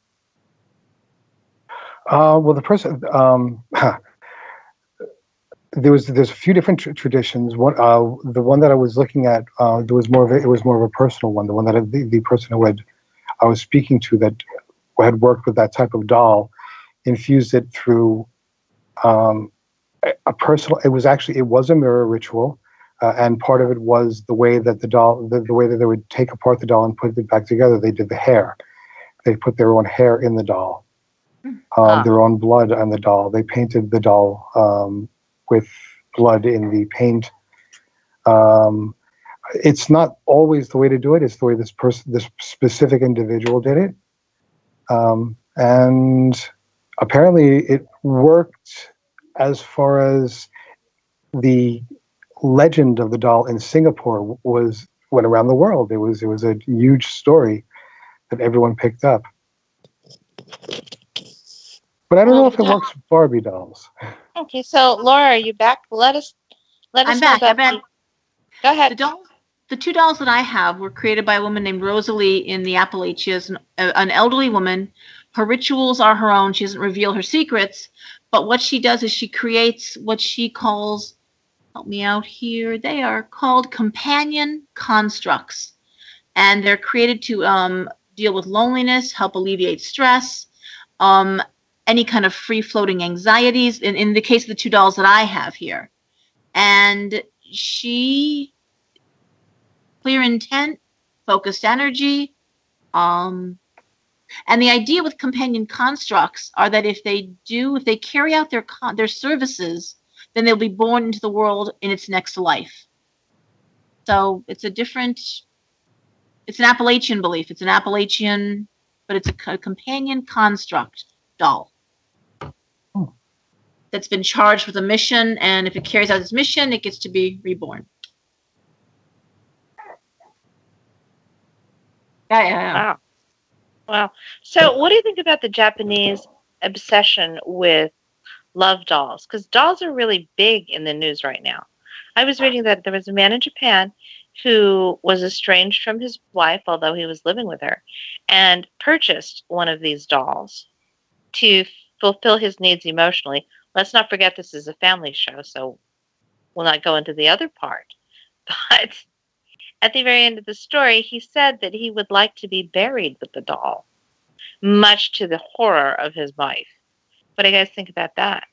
Well, the person there's a few different traditions. One, the one that I was looking at, it was more of a personal one. The one that the person who I was speaking to that had worked with that type of doll infused it through a personal. It was a mirror ritual, and part of it was the way that the way that they would take apart the doll and put it back together. They did the hair. They put their own hair in the doll, their own blood on the doll. They painted the doll with blood in the paint. It's not always the way to do it. It's the way this specific individual did it. And apparently it worked as far as the legend of the doll in Singapore went around the world. It was a huge story that everyone picked up. But I don't know if it works with Barbie dolls. Okay, so Laura, are you back? Let us I'm know back. I'm back. Go ahead. The two dolls that I have were created by a woman named Rosalie in the Appalachians, an elderly woman. Her rituals are her own. She doesn't reveal her secrets. But what she does is she creates what she calls, help me out here, they are called companion constructs. And they're created to deal with loneliness, help alleviate stress, any kind of free-floating anxieties, in the case of the two dolls that I have here. And she, clear intent, focused energy, and the idea with companion constructs are that if they carry out their services, then they'll be born into the world in its next life. So it's an Appalachian belief. It's an Appalachian, but it's a companion construct doll that's been charged with a mission, and if it carries out its mission, it gets to be reborn. Yeah. Wow. So what do you think about the Japanese obsession with love dolls? Because dolls are really big in the news right now. I was reading that there was a man in Japan who was estranged from his wife, although he was living with her, and purchased one of these dolls to fulfill his needs emotionally. Let's not forget this is a family show, so we'll not go into the other part. But at the very end of the story, he said that he would like to be buried with the doll, much to the horror of his wife. What do you guys think about that?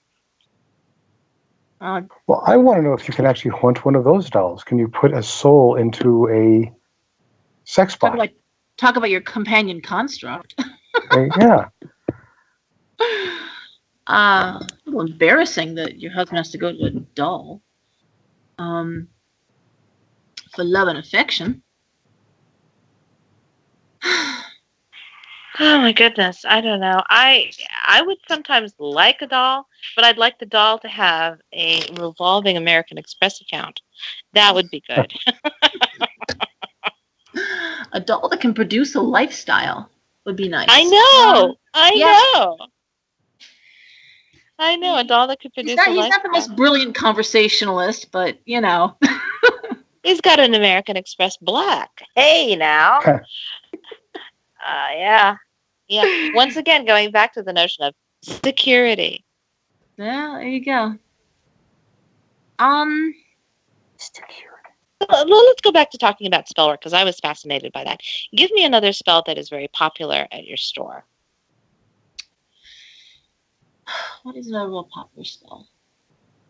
Well, I want to know if you can actually haunt one of those dolls. Can you put a soul into a sex bot? Talk about your companion construct. Yeah. A little embarrassing that your husband has to go to a doll for love and affection. Oh my goodness, I don't know. I would sometimes like a doll, but I'd like the doll to have a revolving American Express account. That would be good. A doll that can produce a lifestyle would be nice. I know. I know, a doll that could produce a lifestyle. He's not the most brilliant conversationalist, but, you know. He's got an American Express black. Hey, now. Yeah. Once again, going back to the notion of security. Yeah, there you go. Security. Let's go back to talking about spell work, because I was fascinated by that. Give me another spell that is very popular at your store. what is a real popular spell?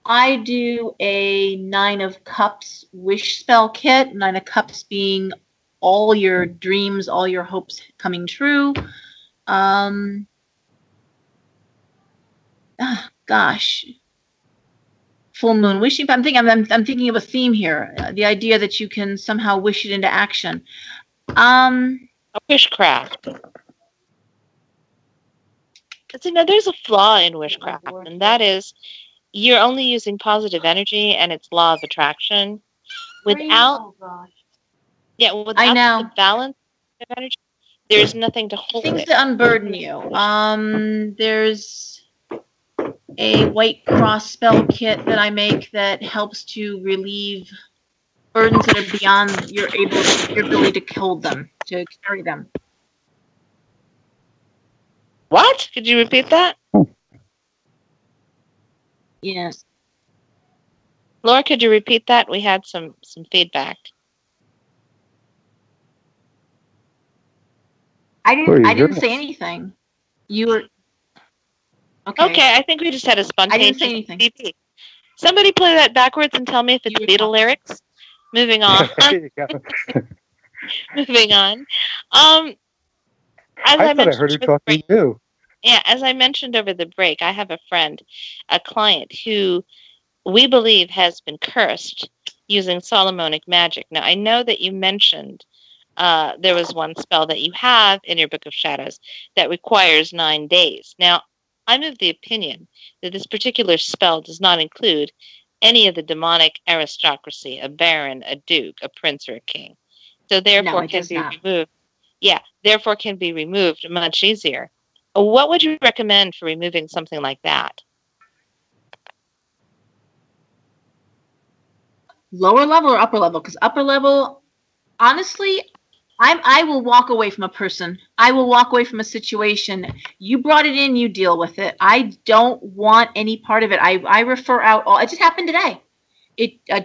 I do a 9 of Cups wish spell kit. 9 of Cups being all your dreams, all your hopes coming true. Gosh. Full moon wishing. I'm thinking of a theme here. The idea that you can somehow wish it into action. A wishcraft. See, now there's a flaw in wishcraft, and that is you're only using positive energy and its law of attraction without without the balance of energy. There's nothing to hold things it. That unburden you. There's a white cross spell kit that I make that helps to relieve burdens that are beyond your ability to hold them, to carry them. What? Could you repeat that? Yes. Laura, could you repeat that? We had some feedback. I didn't say anything. You were okay. I think we just had a spontaneous. I didn't say anything. BP. Somebody play that backwards and tell me if it's Beatle lyrics. Moving on. Moving on. I thought I heard her talking too. Yeah, as I mentioned over the break, I have a friend, a client who we believe has been cursed using Solomonic magic. Now, I know that you mentioned there was one spell that you have in your Book of Shadows that requires 9 days. Now, I'm of the opinion that this particular spell does not include any of the demonic aristocracy, a baron, a duke, a prince, or a king. So therefore can be removed. Yeah, therefore can be removed much easier. What would you recommend for removing something like that? Lower level or upper level? Because upper level, honestly, I will walk away from a person. I will walk away from a situation. You brought it in, you deal with it. I don't want any part of it. I refer out all. It just happened today.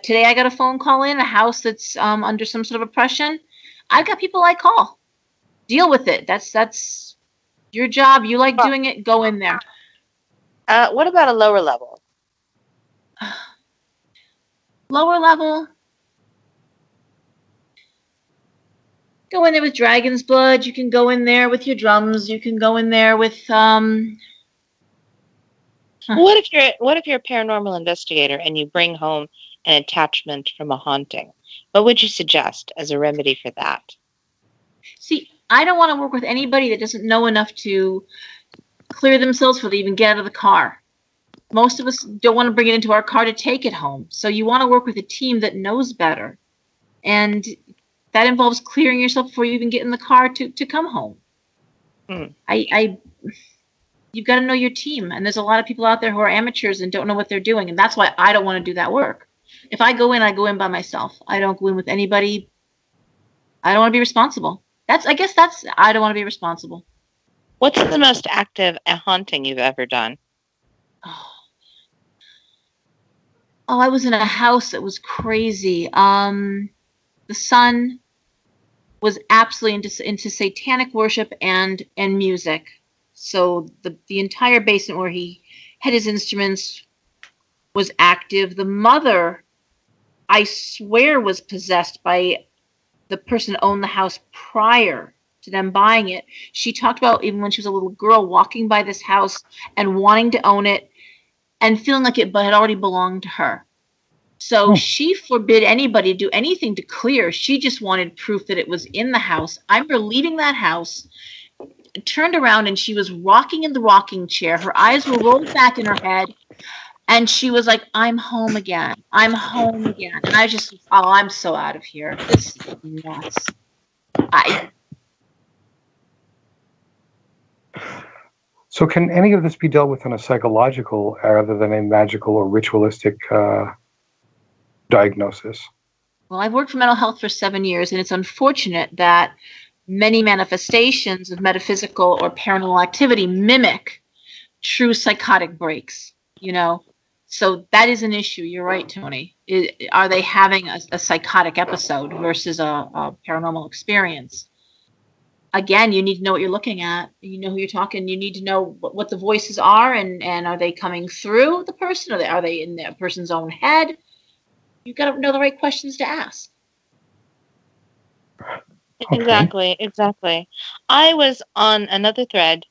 Today I got a phone call in a house that's under some sort of oppression. I've got people I call. Deal with it. That's your job. You like doing it. Go in there. What about a lower level? Lower level. Go in there with dragon's blood. You can go in there with your drums. You can go in there with What if you're a paranormal investigator and you bring home an attachment from a haunting? What would you suggest as a remedy for that? See, I don't want to work with anybody that doesn't know enough to clear themselves before they even get out of the car. Most of us don't want to bring it into our car to take it home. So you want to work with a team that knows better. And that involves clearing yourself before you even get in the car to come home. You've got to know your team. And there's a lot of people out there who are amateurs and don't know what they're doing. And that's why I don't want to do that work. If I go in by myself. I don't go in with anybody. I don't want to be responsible. I don't want to be responsible. What's the most active haunting you've ever done? Oh, I was in a house that was crazy. The son was absolutely into satanic worship and music. So the entire basement where he had his instruments was active. The mother, I swear, was possessed by the person who owned the house prior to them buying it. She talked about even when she was a little girl walking by this house and wanting to own it and feeling like it had already belonged to her. So she forbid anybody to do anything to clear. She just wanted proof that it was in the house. I remember leaving that house, turned around, and she was rocking in the rocking chair. Her eyes were rolled back in her head. And she was like, I'm home again. I'm home again. And I just, I'm so out of here. This is nuts. So can any of this be dealt with on a psychological rather than a magical or ritualistic diagnosis? Well, I've worked for mental health for 7 years, and it's unfortunate that many manifestations of metaphysical or paranormal activity mimic true psychotic breaks, So that is an issue. You're right, Tony. Are they having a psychotic episode versus a paranormal experience? again, you need to know what you're looking at. You know who you're talking. You need to know what the voices are, and are they coming through the person? Are they in the person's own head? You've got to know the right questions to ask. Okay. Exactly. I was on another thread,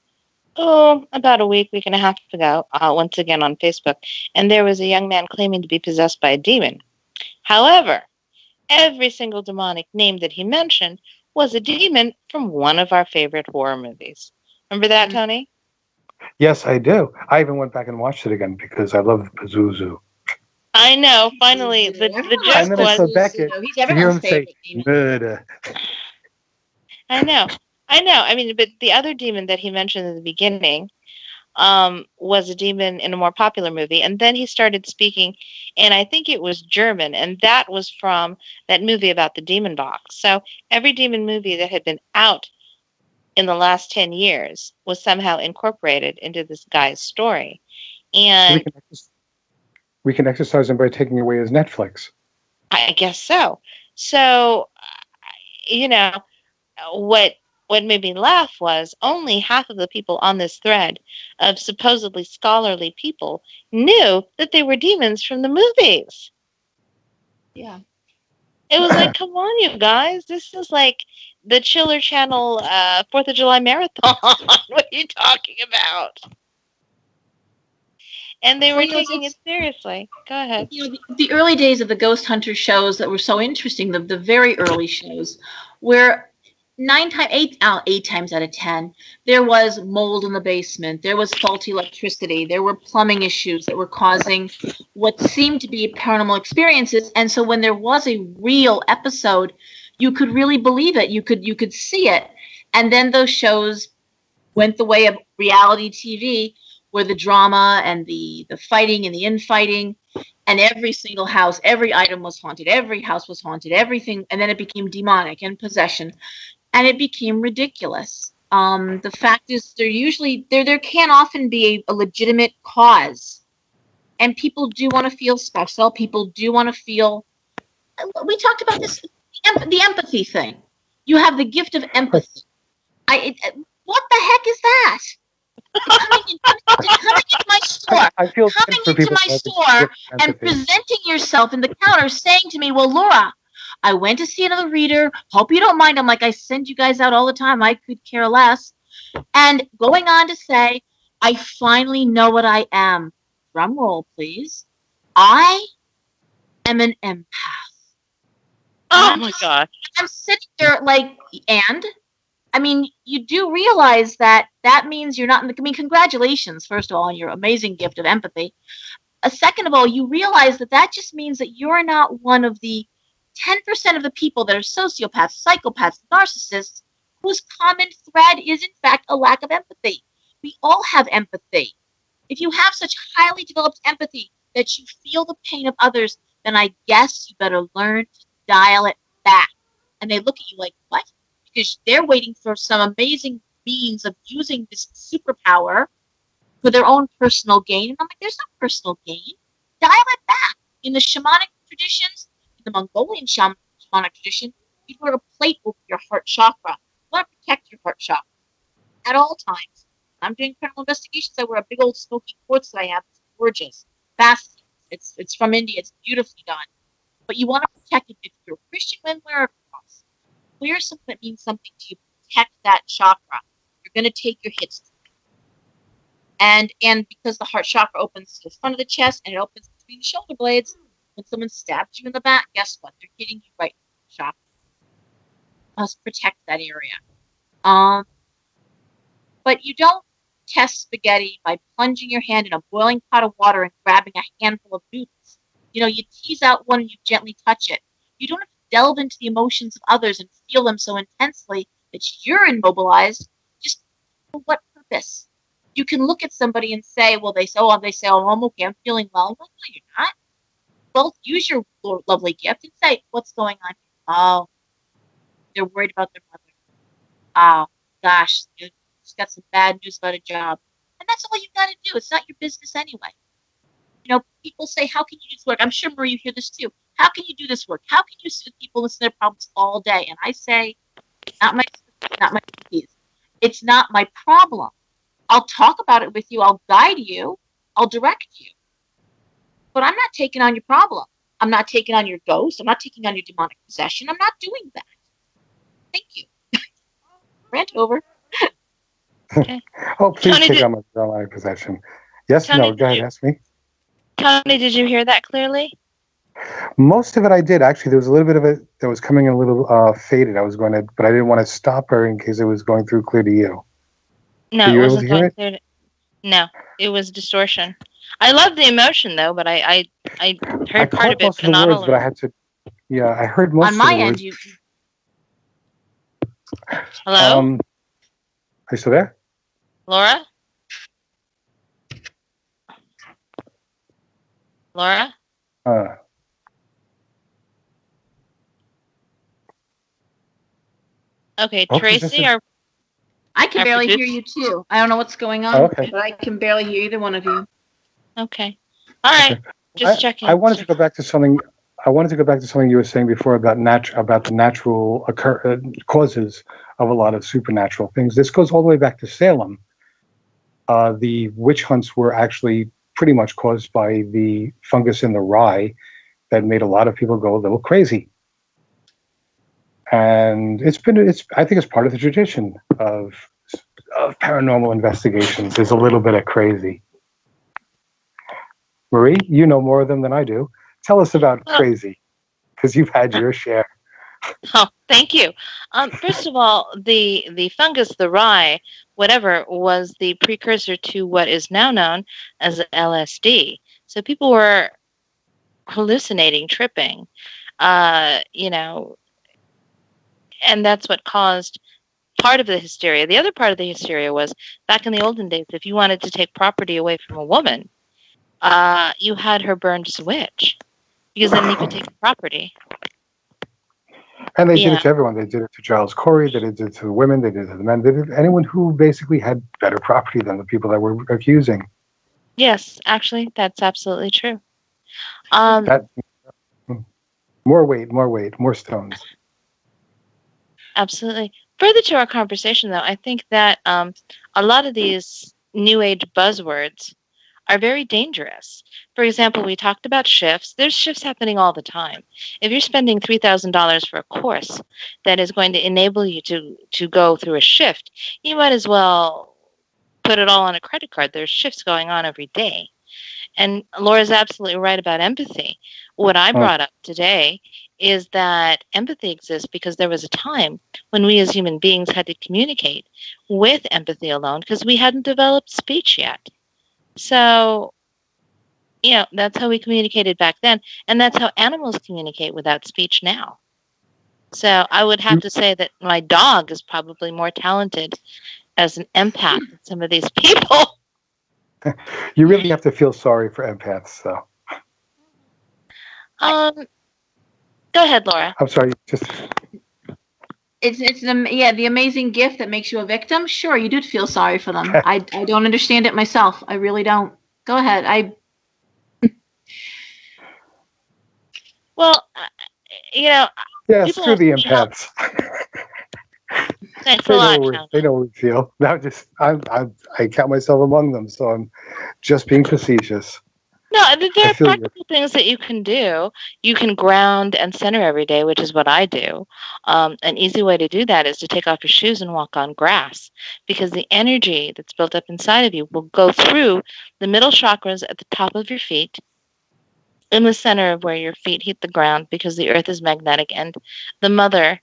about a week and a half ago, once again on Facebook, and there was a young man claiming to be possessed by a demon. However, every single demonic name that he mentioned was a demon from one of our favorite horror movies. Remember that, Tony? Yes, I do. I even went back and watched it again because I love Pazuzu. I know. Finally, the joke And then I saw was. Beckett to hear him say murder. I know. I mean, but the other demon that he mentioned in the beginning was a demon in a more popular movie. And then he started speaking, and I think it was German. And that was from that movie about the demon box. So every demon movie that had been out in the last 10 years was somehow incorporated into this guy's story. And we can exercise him by taking away his Netflix. I guess so. So, what made me laugh was only half of the people on this thread of supposedly scholarly people knew that they were demons from the movies. Yeah. It was like, come on, you guys. This is like the Chiller Channel 4th of July marathon. What are you talking about? And they were taking it seriously. Go ahead. The early days of the Ghost Hunter shows that were so interesting, the very early shows, where 8 times out of 10, there was mold in the basement, there was faulty electricity, there were plumbing issues that were causing what seemed to be paranormal experiences. And so when there was a real episode, you could really believe it. You could see it. And then those shows went the way of reality TV, where the drama and the fighting and the infighting, and every single house, every item was haunted, every house was haunted, everything, and then it became demonic and possession. And it became ridiculous. The fact is, there can often be a legitimate cause, and people do want to feel special. People do want to feel. We talked about this, the empathy thing. You have the gift of empathy. What the heck is that? Coming into my store, and presenting yourself in the counter, saying to me, "Well, Laura, I went to see another reader. Hope you don't mind." I'm like, I send you guys out all the time. I could care less. And going on to say, I finally know what I am. Drum roll, please. I am an empath. Oh, my gosh. I'm sitting there like, and? I mean, you do realize that means you're not in the... I mean, congratulations, first of all, on your amazing gift of empathy. Second of all, you realize that just means that you're not one of the 10% of the people that are sociopaths, psychopaths, narcissists, whose common thread is, in fact, a lack of empathy. We all have empathy. If you have such highly developed empathy that you feel the pain of others, then I guess you better learn to dial it back. And they look at you like, what? Because they're waiting for some amazing means of using this superpower for their own personal gain. And I'm like, there's no personal gain. Dial it back. In the shamanic traditions, the Mongolian shamanic tradition, you'd wear a plate over your heart chakra. You want to protect your heart chakra at all times. I'm doing paranormal investigations. I wear a big old smoky quartz that I have. It's gorgeous. Fascinating. It's from India. It's beautifully done. But you want to protect it. If you're a Christian, then wear a cross. Wear something that means something to you. Protect that chakra. You're going to take your hits. And because the heart chakra opens to the front of the chest and it opens between the shoulder blades, when someone stabs you in the back, guess what? They're hitting you right in the chakra. Must protect that area. But you don't test spaghetti by plunging your hand in a boiling pot of water and grabbing a handful of noodles. You tease out one and you gently touch it. You don't have to delve into the emotions of others and feel them so intensely that you're immobilized. Just for what purpose? You can look at somebody and say, oh, I'm okay, I'm feeling well. I'm like, no, you're not. Well, use your lovely gift and say, what's going on? Oh, they're worried about their mother. Oh, gosh, you just got some bad news about a job. And that's all you've got to do. It's not your business anyway. People say, how can you do this work? I'm sure, Marie, you hear this too. How can you do this work? How can you sit with people and listen to their problems all day? And I say, not my not my cookies. It's not my problem. I'll talk about it with you. I'll guide you. I'll direct you. But I'm not taking on your problem. I'm not taking on your ghost. I'm not taking on your demonic possession. I'm not doing that. Thank you. Rant over. Okay. Oh, please Tony, take on my demonic possession. Yes, Tony, no, go ahead, ask me. Tony, did you hear that clearly? Most of it I did. Actually, there was a little bit of it that was coming a little faded. But I didn't want to stop her in case it was going through clear to you. No, Were you it able wasn't to hear going it? clear to... No, it was distortion. I love the emotion, though, but I heard part of it, most but of the not words, all but of I it. had to. Yeah, I heard most On of my the end, words. you. Hello? Are you still there? Laura? Laura? Okay, Tracy, or I can Our barely producer? hear you too. I don't know what's going on, Oh, okay. but I can barely hear either one of you. okay, all right, Okay. just checking. I wanted to go back to something. I wanted to go back to something you were saying before about the natural causes of a lot of supernatural things. This goes all the way back to Salem. The witch hunts were actually pretty much caused by the fungus in the rye that made a lot of people go a little crazy. And I think it's part of the tradition of paranormal investigations. There's a little bit of crazy. Marie, you know more of them than I do. Tell us about crazy, because you've had your share. Oh, thank you. First of all, the fungus, the rye, whatever, was the precursor to what is now known as LSD. So people were hallucinating, tripping, and that's what caused part of the hysteria. The other part of the hysteria was back in the olden days, if you wanted to take property away from a woman, you had her burned as a witch, because then you could take the property. And they did it to everyone. They did it to Giles Corey. They did it to the women. They did it to the men. They did anyone who basically had better property than the people that were accusing. Yes, actually, that's absolutely true. More weight, more stones. Absolutely. Further to our conversation, though, I think that a lot of these New Age buzzwords are very dangerous. For example, we talked about shifts. There's shifts happening all the time. If you're spending $3,000 for a course that is going to enable you to go through a shift, you might as well put it all on a credit card. There's shifts going on every day. And Laura's absolutely right about empathy. What I brought up today is that empathy exists because there was a time when we as human beings had to communicate with empathy alone because we hadn't developed speech yet. So, that's how we communicated back then. And that's how animals communicate without speech now. So I would have to say that my dog is probably more talented as an empath than some of these people. You really have to feel sorry for empaths, though. Go ahead, Laura. I'm sorry. It's the amazing gift that makes you a victim. Sure, you did feel sorry for them. I don't understand it myself. I really don't. Go ahead. Well, yeah, screw the empaths. Thanks a lot. They know what we feel. I count myself among them, so I'm just being facetious. No, there are practical things that you can do. You can ground and center every day, which is what I do. An easy way to do that is to take off your shoes and walk on grass, because the energy that's built up inside of you will go through the middle chakras at the top of your feet, in the center of where your feet hit the ground, because the earth is magnetic, and the mother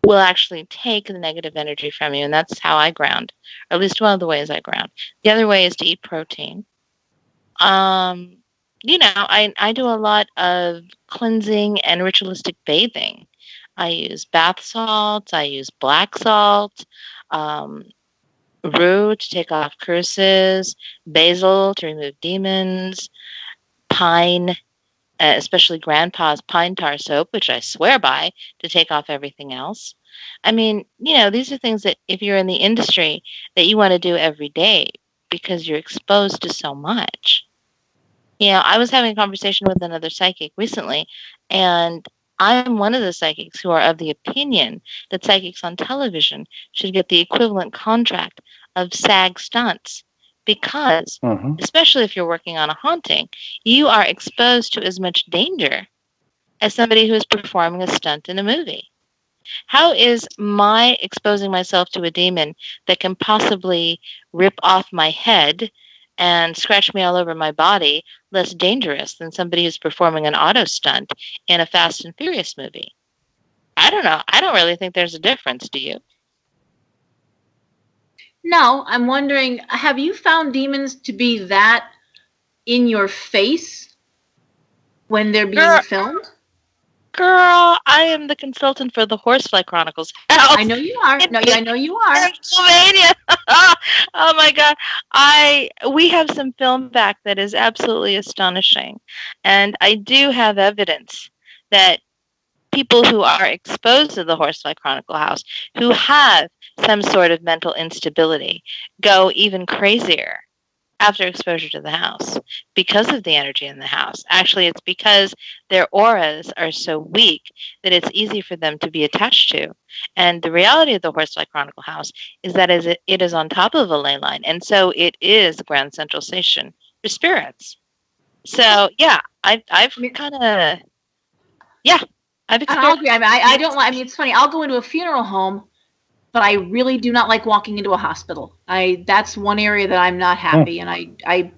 will actually take the negative energy from you, and that's how I ground, or at least one of the ways I ground. The other way is to eat protein. I do a lot of cleansing and ritualistic bathing. I use bath salts, I use black salt, rue to take off curses, basil to remove demons, pine, especially Grandpa's pine tar soap, which I swear by, to take off everything else. I mean, these are things that if you're in the industry that you want to do every day because you're exposed to so much. I was having a conversation with another psychic recently, and I'm one of the psychics who are of the opinion that psychics on television should get the equivalent contract of SAG stunts because, especially if you're working on a haunting, you are exposed to as much danger as somebody who is performing a stunt in a movie. How is my exposing myself to a demon that can possibly rip off my head and scratch me all over my body less dangerous than somebody who's performing an auto stunt in a Fast and Furious movie? I don't know. I don't really think there's a difference. Do you? No, I'm wondering, have you found demons to be that in your face when they're being filmed? Girl, I am the consultant for the Horsefly Chronicles house. I know you are. No, I know you are. Pennsylvania. Oh my God. We have some film back that is absolutely astonishing. And I do have evidence that people who are exposed to the Horsefly Chronicle house, who have some sort of mental instability, go even crazier after exposure to the house because of the energy in the house. Actually, it's because their auras are so weak that it's easy for them to be attached to. And the reality of the Horsefly Chronicle house is that it is on top of a ley line, and so it is the ground central station for spirits. So yeah, I've experienced. I'll agree. I don't like. It's funny. I'll go into a funeral home, but I really do not like walking into a hospital. That's one area that I'm not happy, and I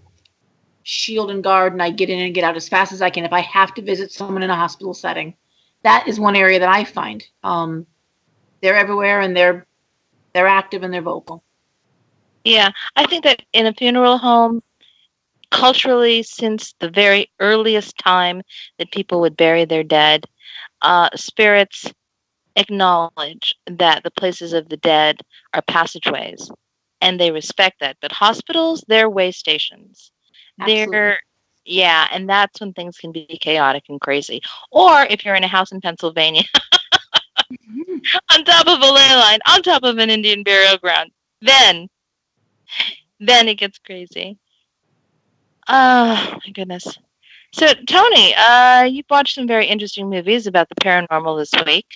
shield and guard, and I get in and get out as fast as I can if I have to visit someone in a hospital setting. That is one area that I find. They're everywhere, and they're active and they're vocal. Yeah, I think that in a funeral home, culturally, since the very earliest time that people would bury their dead, spirits acknowledge that the places of the dead are passageways, and they respect that. But hospitals, they're way stations. Absolutely. And that's when things can be chaotic and crazy. Or if you're in a house in Pennsylvania, on top of a ley line, on top of an Indian burial ground, then it gets crazy. Oh my goodness. So Tony, you've watched some very interesting movies about the paranormal this week.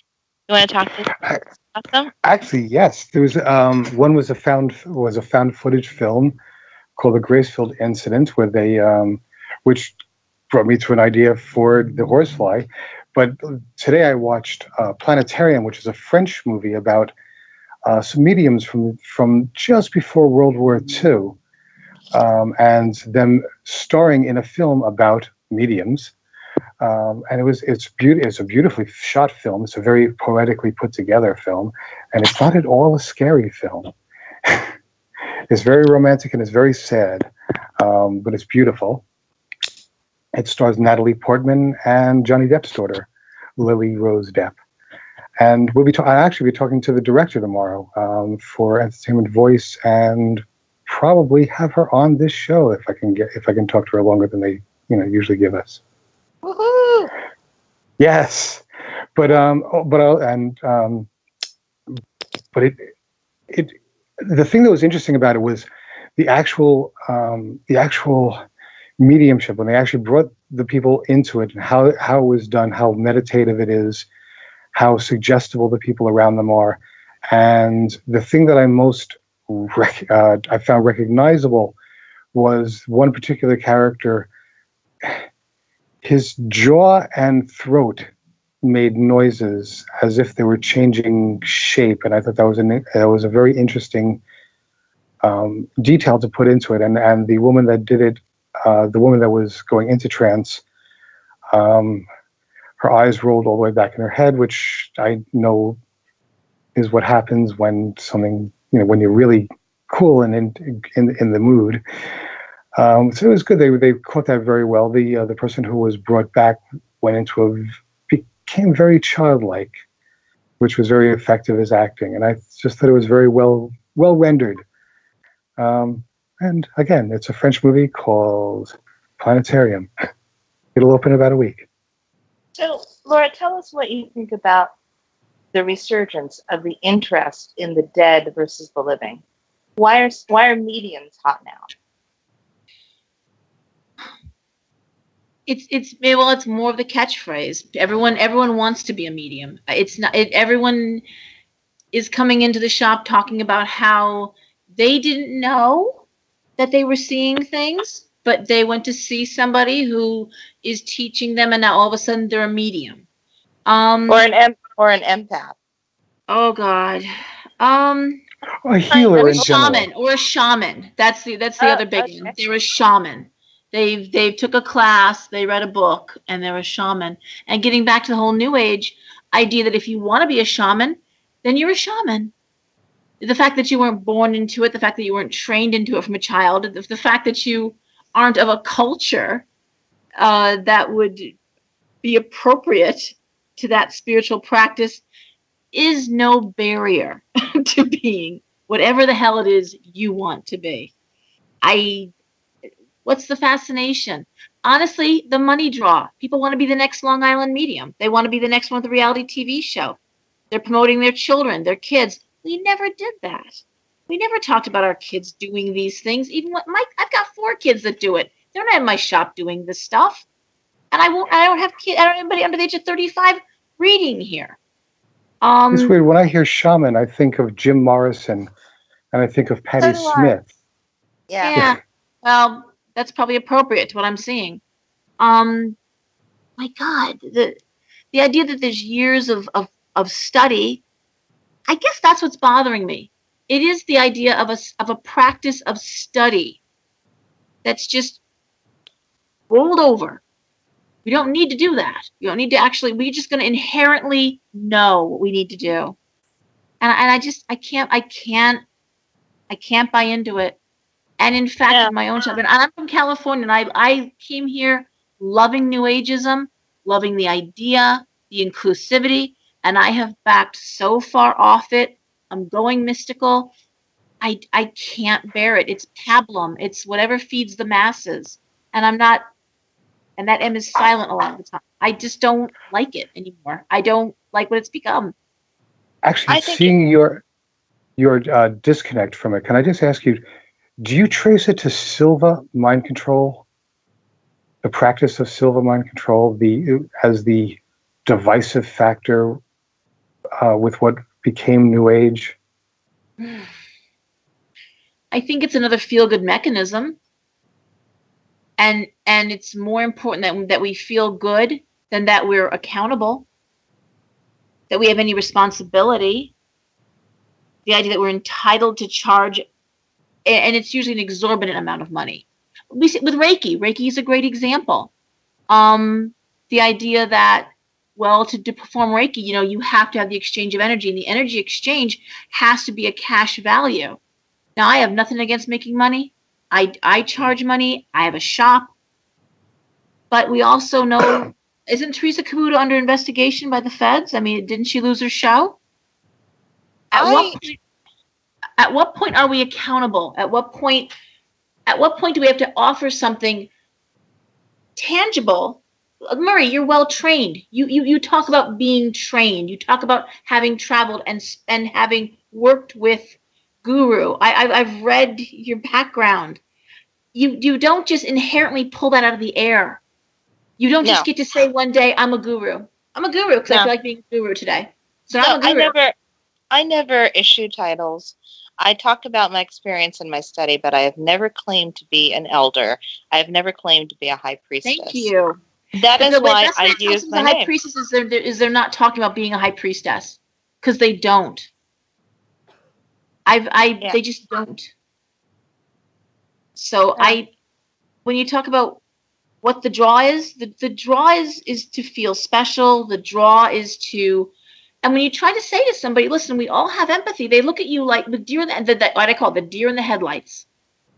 You want to talk to us about them? Actually, yes. There was one was a found footage film called The Gracefield Incident, where they which brought me to an idea for the Horsefly. But today I watched Planetarium, which is a French movie about some mediums from just before World War II, and them starring in a film about mediums. And it's a beautifully shot film. It's a very poetically put together film, and it's not at all a scary film. It's very romantic and it's very sad, but it's beautiful. It stars Natalie Portman and Johnny Depp's daughter, Lily Rose Depp. And I'll actually be talking to the director tomorrow for Entertainment Voice, and probably have her on this show if I can talk to her longer than they usually give us. Woohoo! Yes, but the thing that was interesting about it was the actual mediumship, when they actually brought the people into it, and how it was done, how meditative it is, how suggestible the people around them are. And the thing that I most I found recognizable was one particular character. His jaw and throat made noises as if they were changing shape, and I thought that was a very interesting detail to put into it. And the woman that did it, the woman that was going into trance, her eyes rolled all the way back in her head, which I know is what happens when something, when you're really cool and in the mood. So it was good. They caught that very well. The person who was brought back became very childlike, which was very effective as acting. And I just thought it was very well rendered. And again, it's a French movie called Planetarium. It'll open in about a week. So, Laura, tell us what you think about the resurgence of the interest in the dead versus the living. Why are mediums hot now? It's more of the catchphrase. Everyone wants to be a medium. It's not. Everyone is coming into the shop talking about how they didn't know that they were seeing things, but they went to see somebody who is teaching them, and now all of a sudden they're a medium. Or an empath. Oh God. A healer in general. Or a shaman. That's the other big one. Okay. They're a shaman. They took a class, they read a book, and they're a shaman. And getting back to the whole New Age idea that if you want to be a shaman, then you're a shaman. The fact that you weren't born into it, the fact that you weren't trained into it from a child, the fact that you aren't of a culture that would be appropriate to that spiritual practice is no barrier to being whatever the hell it is you want to be. What's the fascination? Honestly, the money draw. People want to be the next Long Island medium. They want to be the next one with a reality TV show. They're promoting their children, their kids. We never did that. We never talked about our kids doing these things. Even I've got 4 kids that do it. They're not in my shop doing this stuff. And I don't have anybody under the age of 35 reading here. It's weird. When I hear shaman, I think of Jim Morrison, and I think of Patti Smith. Yeah. Well, that's probably appropriate to what I'm seeing. My God, the idea that there's years of study, I guess that's what's bothering me. It is the idea of a practice of study that's just rolled over. We don't need to do that. We don't need to actually. We're just going to inherently know what we need to do, and I can't buy into it. And in fact, in my own shop, and I'm from California, and I came here loving New Ageism, loving the idea, the inclusivity, and I have backed so far off it. I'm going mystical. I can't bear it. It's pablum. It's whatever feeds the masses, and I'm not. And that M is silent a lot of the time. I just don't like it anymore. I don't like what it's become. Actually, seeing your disconnect from it, can I just ask you, do you trace it to Silva mind control? The practice of Silva mind control as the divisive factor with what became New Age? I think it's another feel-good mechanism. And it's more important that we feel good than that we're accountable, that we have any responsibility. The idea that we're entitled to charge, and it's usually an exorbitant amount of money. We see with Reiki is a great example. The idea that, well, to perform Reiki, you have to have the exchange of energy, and the energy exchange has to be a cash value. Now, I have nothing against making money. I charge money. I have a shop. But we also know, isn't Teresa Kabuto under investigation by the feds? I mean, didn't she lose her show? At what point are we accountable? At what point do we have to offer something tangible? Murray, you're well trained. You talk about being trained. You talk about having traveled and having worked with Guru. I've read your background. You don't just inherently pull that out of the air. You don't just get to say one day, I'm a guru. I'm a guru because I feel like being a guru today. So I'm a guru. I never issue titles. I talk about my experience in my study, but I have never claimed to be an elder. I have never claimed to be a high priestess. Thank you. That is why I use my name. High priestess they're not talking about being a high priestess because they don't. They just don't. So when you talk about what the draw is, the draw is to feel special. The draw is to, and when you try to say to somebody, listen, we all have empathy. They look at you like the deer, what I call the deer in the headlights.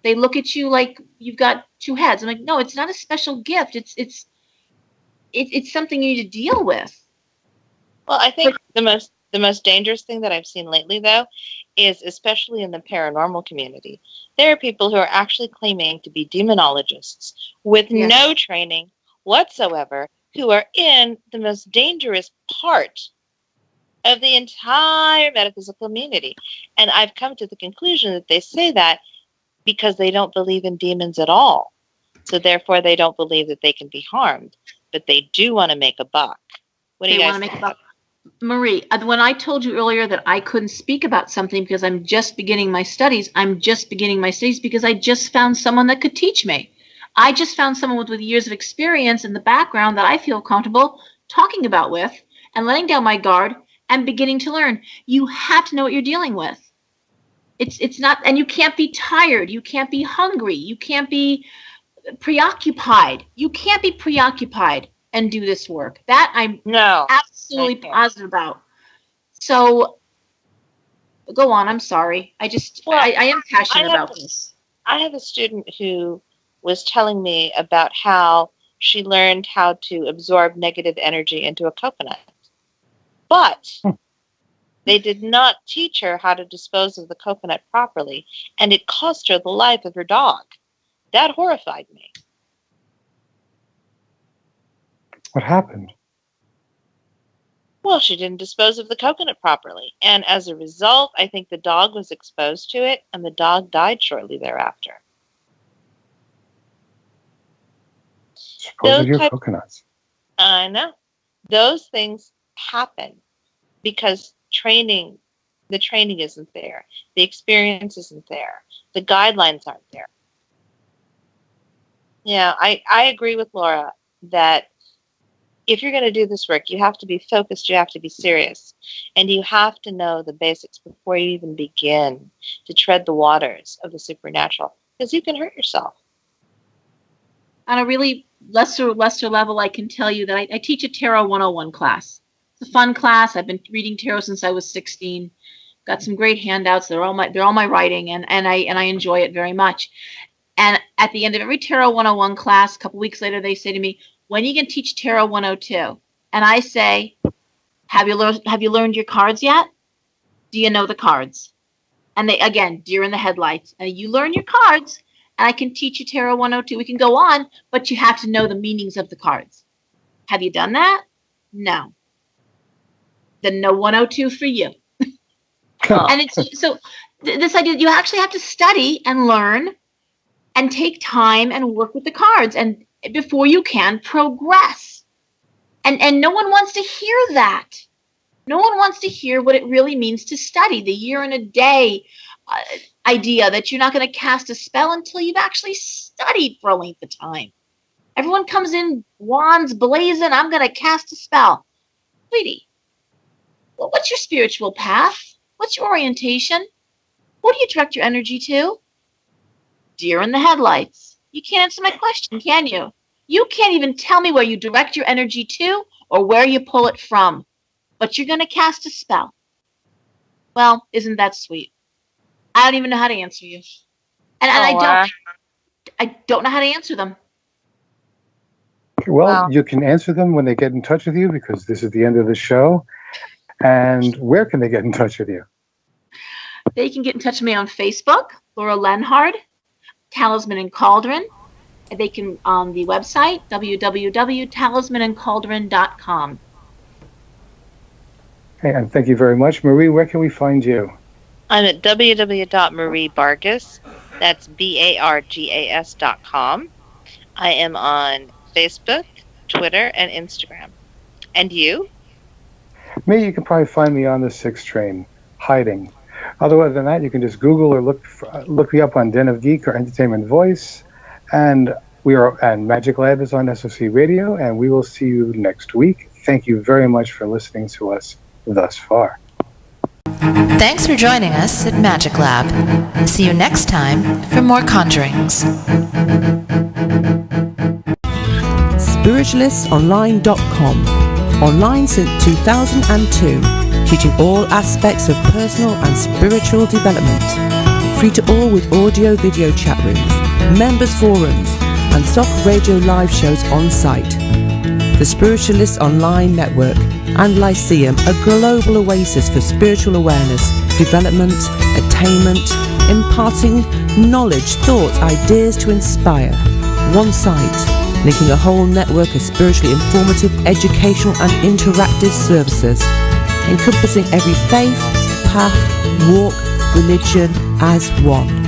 They look at you like you've got 2 heads. I'm like, no, it's not a special gift. It's something you need to deal with. Well, I think the most dangerous thing that I've seen lately, though, is especially in the paranormal community, there are people who are actually claiming to be demonologists with no training whatsoever, who are in the most dangerous part of the entire metaphysical community. And I've come to the conclusion that they say that because they don't believe in demons at all. So therefore, they don't believe that they can be harmed, but they do want to make a buck. What do you guys think? They want to make a buck. Marie, when I told you earlier that I couldn't speak about something because I'm just beginning my studies, I'm just beginning my studies because I just found someone that could teach me. I just found someone with years of experience in the background that I feel comfortable talking about with and letting down my guard and beginning to learn. You have to know what you're dealing with. It's not, and you can't be tired. You can't be hungry. You can't be preoccupied. You can't be preoccupied and do this work. That I'm absolutely positive about. So go on. I'm sorry. I am passionate about this. I have a student who was telling me about how she learned how to absorb negative energy into a coconut. But they did not teach her how to dispose of the coconut properly, and it cost her the life of her dog. That horrified me. What happened? Well, she didn't dispose of the coconut properly, and as a result, I think the dog was exposed to it, and the dog died shortly thereafter. Dispose of your coconuts. I know. Those things happen because the training isn't there. The experience isn't there. The guidelines aren't there. Yeah, I agree with Laura that if you're going to do this work, you have to be focused, you have to be serious, and you have to know the basics before you even begin to tread the waters of the supernatural, because you can hurt yourself. On a really lesser level, I can tell you that I teach a Tarot 101 class. It's a fun class. I've been reading tarot since I was 16. Got some great handouts. They're all my writing, and I enjoy it very much. And at the end of every Tarot 101 class, a couple weeks later, they say to me, "When are you going to teach Tarot 102?" And I say, "Have you learned your cards yet? Do you know the cards?" And they, again, deer in the headlights. And you learn your cards, and I can teach you Tarot 102. We can go on, but you have to know the meanings of the cards. Have you done that? No. Then no 102 for you. And it's so this idea, you actually have to study and learn and take time and work with the cards and before you can progress. And no one wants to hear that. No one wants to hear what it really means to study, the year and a day idea that you're not going to cast a spell until you've actually studied for a length of time. Everyone comes in wands blazing, I'm going to cast a spell. Sweetie, well, what's your spiritual path? What's your orientation? What do you direct your energy to? Deer in the headlights. You can't answer my question, can you? You can't even tell me where you direct your energy to or where you pull it from. But you're going to cast a spell. Well, isn't that sweet? I don't even know how to answer you. And I don't know how to answer them. Well, you can answer them when they get in touch with you, because this is the end of the show. And where can they get in touch with you? They can get in touch with me on Facebook, Laura Lenhard, Talisman and Cauldron. They can on the website, www.talismanandcauldron.com. Okay, and thank you very much. Marie, where can we find you? I'm at www.mariebargas. That's BARGAS.com. I am on Facebook, Twitter, and Instagram. And you? Me, you can probably find me on the 6 train, hiding. Other than that, you can just Google or look me up on Den of Geek or Entertainment Voice. And Magic Lab is on SOC Radio, and we will see you next week. Thank you very much for listening to us thus far. Thanks for joining us at Magic Lab. See you next time for more conjurings. Spiritualistonline.com. Online since 2002, teaching all aspects of personal and spiritual development. Free to all with audio video chat rooms, members forums, and Sokol radio live shows on site. The Spiritualist Online Network and Lyceum, a global oasis for spiritual awareness, development, attainment, imparting knowledge, thoughts, ideas to inspire. One site, linking a whole network of spiritually informative, educational and interactive services, encompassing every faith, path, walk, religion as one.